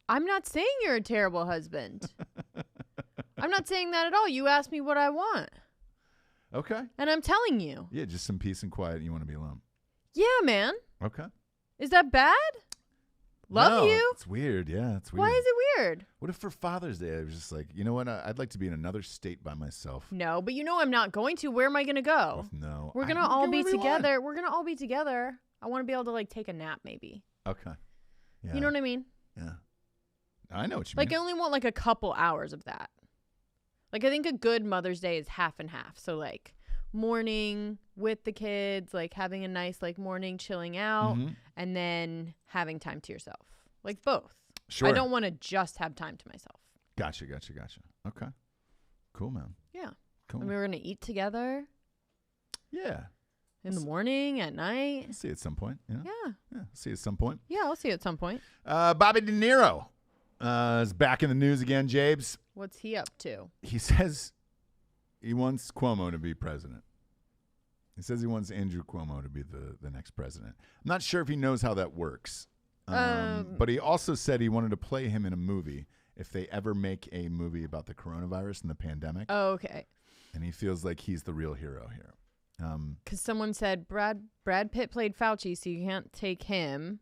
I'm not saying you're a terrible husband. I'm not saying that at all. You asked me what I want. Okay. And I'm telling you. Yeah, just some peace and quiet. And you want to be alone. Yeah, man. Okay. Is that bad? Love you. It's weird. Yeah, it's weird. Why is it weird? What if for Father's Day I was just like, you know what? I'd like to be in another state by myself. No, but I'm not going to. Where am I going to go? No. We're going to all be together. We're going to all be together. I want to be able to like take a nap maybe. Okay. Yeah. You know what I mean? Yeah. I know what you mean. mean. I only want like a couple hours of that. Like I think a good Mother's Day is half and half. So like morning with the kids, like having a nice like morning chilling out, and then having time to yourself. Like both. Sure. I don't want to just have time to myself. Gotcha. Okay. Cool, man. Yeah. Cool. And we were going to eat together. Yeah. In the morning, at night. I'll see you at some point. Yeah. See you at some point. Yeah, I'll see you at some point. Bobby De Niro is back in the news again, Jabes. What's he up to? He says he wants Cuomo to be president. He says he wants Andrew Cuomo to be the next president. I'm not sure if he knows how that works. But he also said he wanted to play him in a movie if they ever make a movie about the coronavirus and the pandemic. Oh, okay. And he feels like he's the real hero here. Because someone said Brad Pitt played Fauci, so you can't take him.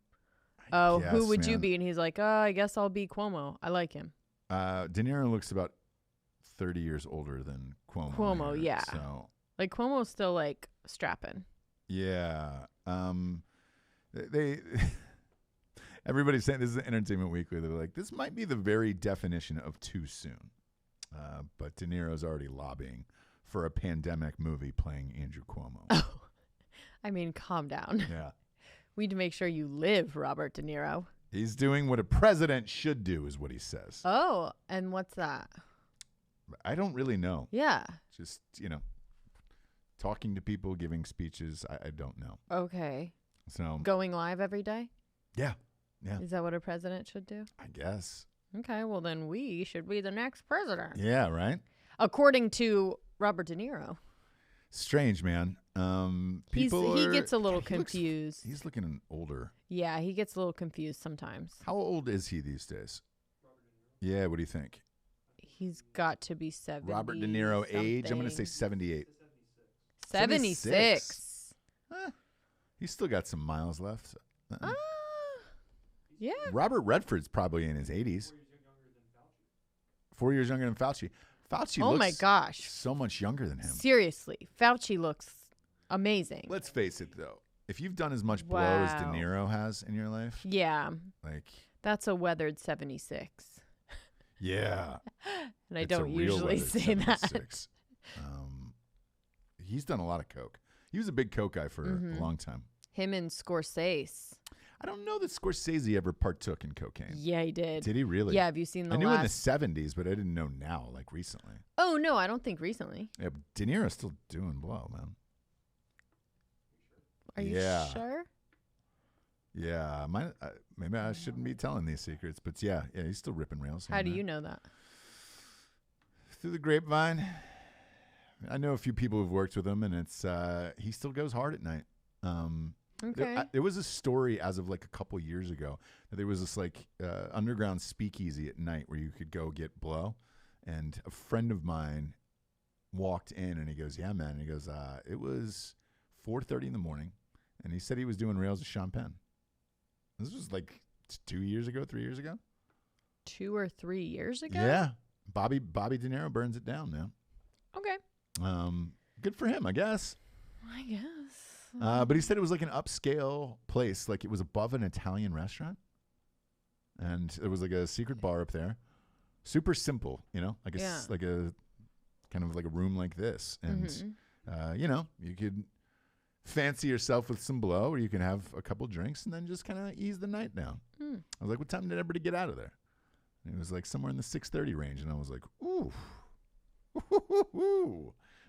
Oh, who would you be? And he's like, I guess I'll be Cuomo. I like him. De Niro looks about 30 years older than Cuomo. Cuomo, here, yeah. So like Cuomo's still like strapping. Yeah. They everybody's saying this is Entertainment Weekly. They're like, this might be the very definition of too soon. But De Niro's already lobbying for a pandemic movie playing Andrew Cuomo. Oh, I mean, calm down. Yeah. We need to make sure you live, Robert De Niro. He's doing what a president should do, is what he says. Oh, and what's that? I don't really know. Yeah. Just, talking to people, giving speeches. I don't know. Okay. So going live every day? Yeah. Yeah. Is that what a president should do? I guess. Okay, well then we should be the next president. Yeah, right? According to Robert De Niro. Strange, man. He gets a little confused. He's looking older. Yeah, he gets a little confused sometimes. How old is he these days? Yeah, what do you think? He's got to be 70. Robert De Niro age? I'm going to say 78. 76. He's still got some miles left. Yeah. Robert Redford's probably in his 80s. 4 years younger than Fauci. Fauci looks my gosh. so much younger than him. Seriously. Fauci looks amazing. Let's face it, though. if you've done as much blow as De Niro has in your life, yeah, like that's a weathered 76. Yeah, and I don't usually say that. He's done a lot of coke. He was a big coke guy for a long time. Him and Scorsese. I don't know that Scorsese ever partook in cocaine. Yeah, he did. Did he really? Yeah, have you seen the I knew in the 70s, but I didn't know now, like recently. Oh, no, I don't think recently. Yeah, De Niro's still doing blow, man. Are you sure? Yeah, maybe I shouldn't be telling these secrets, but yeah, he's still ripping rails. How do you know that? Through the grapevine. I know a few people who've worked with him, and it's he still goes hard at night. Okay. There was a story as of like a couple years ago that there was this like underground speakeasy at night where you could go get blow, and a friend of mine walked in and he goes, "Yeah, man," and he goes, "It was 4:30 in the morning," and he said he was doing rails with Sean Penn. This was like 2 years ago, 3 years ago. 2 or 3 years ago? Yeah, Bobby De Niro burns it down, man. Okay. Good for him, I guess. I guess. But he said it was like an upscale place, like it was above an Italian restaurant, and there was like a secret bar up there, super simple, like a kind of like a room like this, and you could fancy yourself with some blow, or you can have a couple drinks and then just kind of ease the night down. I was like, "What time did everybody get out of there?" And it was like somewhere in the 6:30 range, and I was like, "Ooh,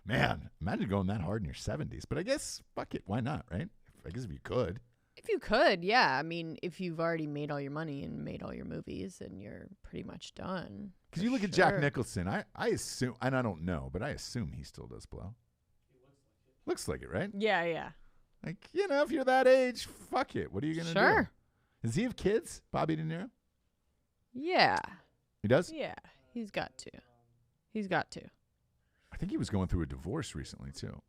man, imagine going that hard in your 70s." But I guess, fuck it, why not, right? I guess if you could. If you could, yeah. I mean, if you've already made all your money and made all your movies and you're pretty much done. Because you look at Jack Nicholson, I assume, and I don't know, but I assume he still does blow. Looks like it, right? Yeah, yeah. Like, if you're that age, fuck it. What are you going to do? Sure. Does he have kids, Bobby De Niro? Yeah. He does? Yeah, he's got to. He's got to. I think he was going through a divorce recently, too.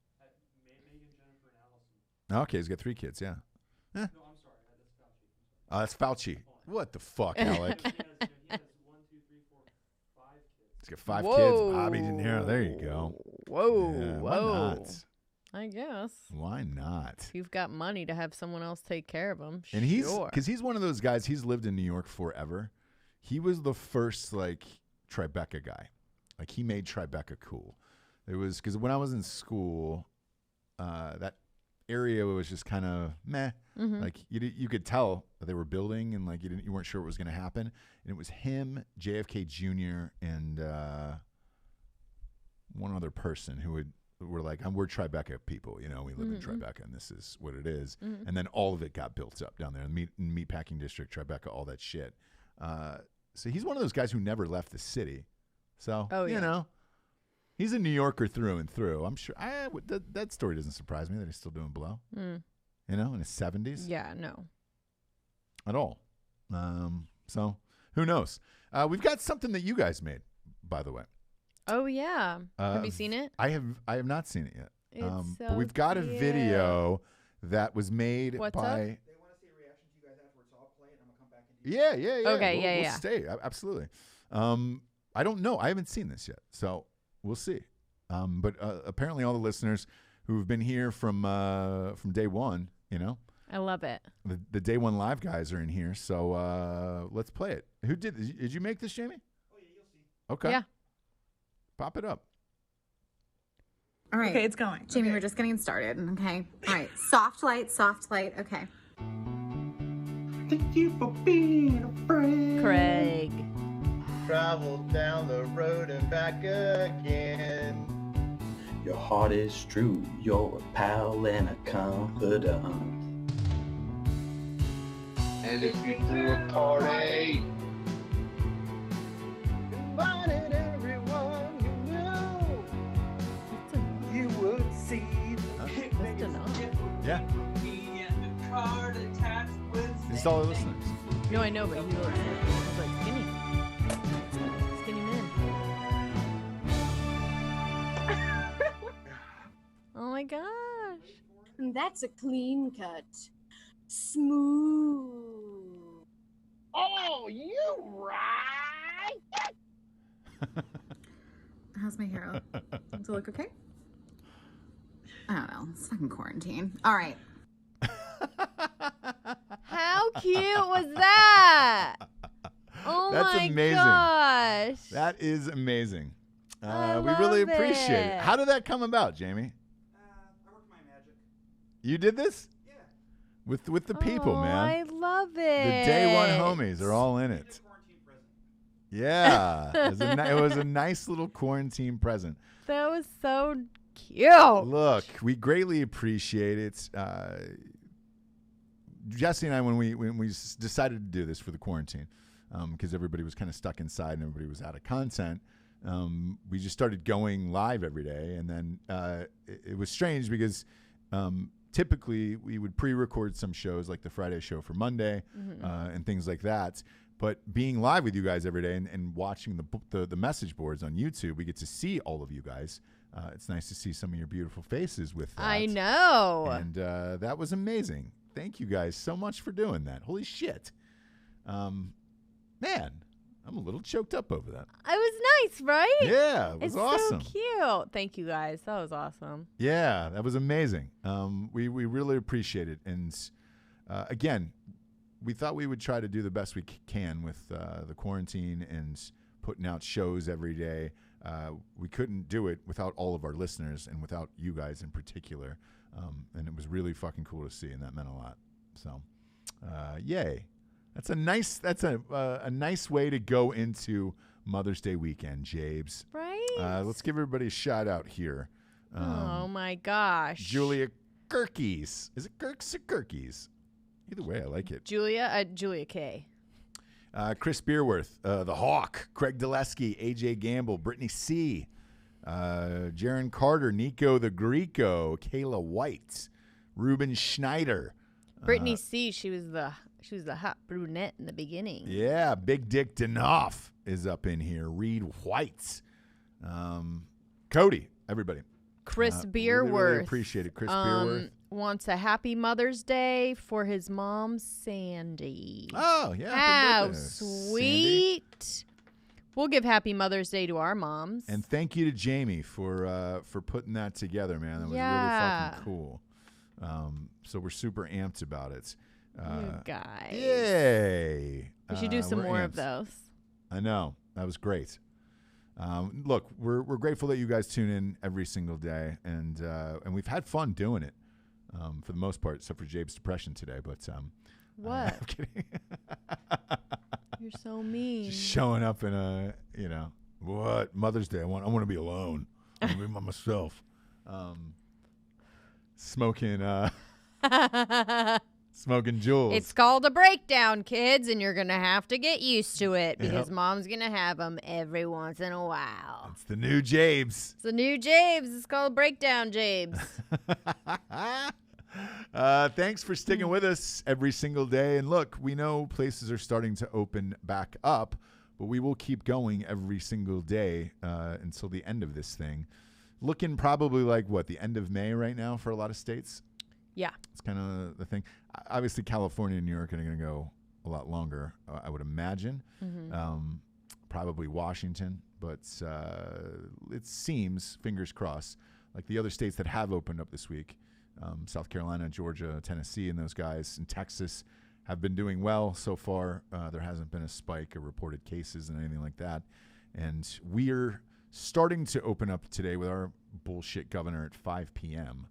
Okay, he's got 3 kids, yeah. No, I'm sorry. That's Fauci. What the fuck, Alec? He has 1, 2, 3, 4, 5 kids. He's got 5 kids. Bobby De Niro. There you go. Whoa. Yeah, whoa. Why not? I guess. Why not? If you've got money to have someone else take care of them, and because he's one of those guys, he's lived in New York forever. He was the first, like, Tribeca guy. Like, he made Tribeca cool. It was because when I was in school, that area was just kind of meh. Like you could tell that they were building, and like you weren't sure what was going to happen. And it was him, JFK Jr., and one other person who were like, we're Tribeca people, we live in Tribeca, and this is what it is. And then all of it got built up down there, the meatpacking district, Tribeca, all that shit. So he's one of those guys who never left the city. So he's a New Yorker through and through. I'm sure that story doesn't surprise me that he's still doing blow. In his 70s. Yeah, no. At all. So who knows? We've got something that you guys made, by the way. Oh yeah. Have you seen it? I have not seen it yet. It's so but we've got a cute. video that was made What's by. up? They want to see a reaction to you guys afterwards, so I'll play it and I'm going to come back and do Yeah. Okay, we'll stay. Absolutely. I don't know. I haven't seen this yet, so we'll see. But apparently, all the listeners who've been here from day one, I love it. the day one live guys are in here. So let's play it. Who did you make this, Jamie? Oh, yeah, you'll see. Okay. Yeah. Pop it up. All right. Okay, it's going. Jamie, we're just getting started. Okay. All right. Soft light. Okay. Thank you for being a friend. Craig. Travel down the road and back again. Your heart is true, you're a pal and a confidant. And if you threw a party, invited everyone you knew, you would see the picnic. Yeah. These are all the listeners. No, I know, but he looks like skinny. Skinny man. Oh my gosh. That's a clean cut. Smooth. Oh, you right? How's my hair? Does it look okay? I don't know. It's fucking quarantine. All right. cute was that? Oh That's my amazing. gosh. That is amazing. I We really love appreciate it. it. How did that come about, Jamie? I worked my magic. You did this? Yeah. With the people, Oh, man. I love it. The day one homies are all in it. Quarantine present. Yeah. It was a nice little quarantine present. That was so cute. Look, we greatly appreciate it. Jessie and I, when we decided to do this for the quarantine, because everybody was kind of stuck inside and everybody was out of content, we just started going live every day. And then it was strange because typically we would pre-record some shows like the Friday show for Monday and things like that. But being live with you guys every day and watching the message boards on YouTube, we get to see all of you guys. It's nice to see some of your beautiful faces with that. I know. And that was amazing. Thank you guys so much for doing that. Holy shit. Man, I'm a little choked up over that. It was nice, right? Yeah, it was It's awesome. so cute. Thank you guys. That was awesome. Yeah, that was amazing. We really appreciate it. And again, we thought we would try to do the best we can with the quarantine and putting out shows every day. We couldn't do it without all of our listeners and without you guys in particular. And it was really fucking cool to see, and that meant a lot. So, yay. That's a nice way to go into Mother's Day weekend, Jabes. Right? Let's give everybody a shout out here. Oh my gosh. Julia Kirkies. Is it Kirks or Kirkies? Either way, I like it. Julia K. Chris Beerworth, The Hawk, Craig Dulesky, AJ Gamble, Brittany C., Jaron Carter, Nico the Greco, Kayla White, Ruben Schneider. Brittany C. She was the hot brunette in the beginning. Yeah, Big Dick Danoff is up in here. Reed White. Cody, everybody. Chris Beerworth. Really appreciate it. Chris Beerworth. Wants a happy Mother's Day for his mom, Sandy. Oh, yeah. How happy birthday, Sandy. sweet. We'll give happy Mother's Day to our moms. And thank you to Jamie for putting that together, man. That was really fucking cool. So we're super amped about it. You guys. Yay. We should do some we're more of amped. those. I know. That was great. Look, we're grateful that you guys tune in every single day, and we've had fun doing it for the most part, except for Jabe's depression today. But What? I'm kidding. You're so mean. Just showing up in a what Mother's Day? I want to be alone. I want to be by myself. Smoking jewels. It's called a breakdown, kids, and you're going to have to get used to it because Yep. mom's going to have them every once in a while. It's the new Jabes. It's the new Jabes. It's called breakdown Jabes. Thanks for sticking with us every single day. And look, we know places are starting to open back up, but we will keep going every single day until the end of this thing. Looking probably like, the end of May right now for a lot of states? Yeah. It's kind of the thing. Obviously, California and New York are going to go a lot longer, I would imagine. Mm-hmm. Probably Washington, but it seems, fingers crossed, like the other states that have opened up this week, South Carolina, Georgia, Tennessee, and those guys, and Texas have been doing well so far. There hasn't been a spike of reported cases and anything like that. And we're starting to open up today with our bullshit governor at 5 p.m.,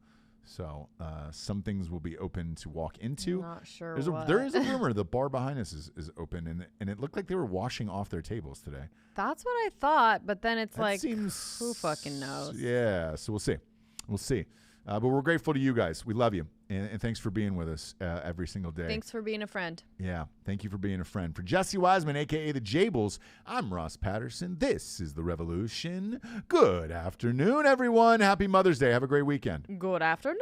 so some things will be open to walk into. I'm not sure There is a rumor the bar behind us is open, and it looked like they were washing off their tables today. That's what I thought, but then it's That like, seems, who fucking knows? Yeah, so we'll see. We'll see. But we're grateful to you guys. We love you, and thanks for being with us every single day. Thanks for being a friend. Yeah, thank you for being a friend. For Jessie Wiseman, a.k.a. the Jables, I'm Ross Patterson. This is The Revolution. Good afternoon, everyone. Happy Mother's Day. Have a great weekend. Good afternoon.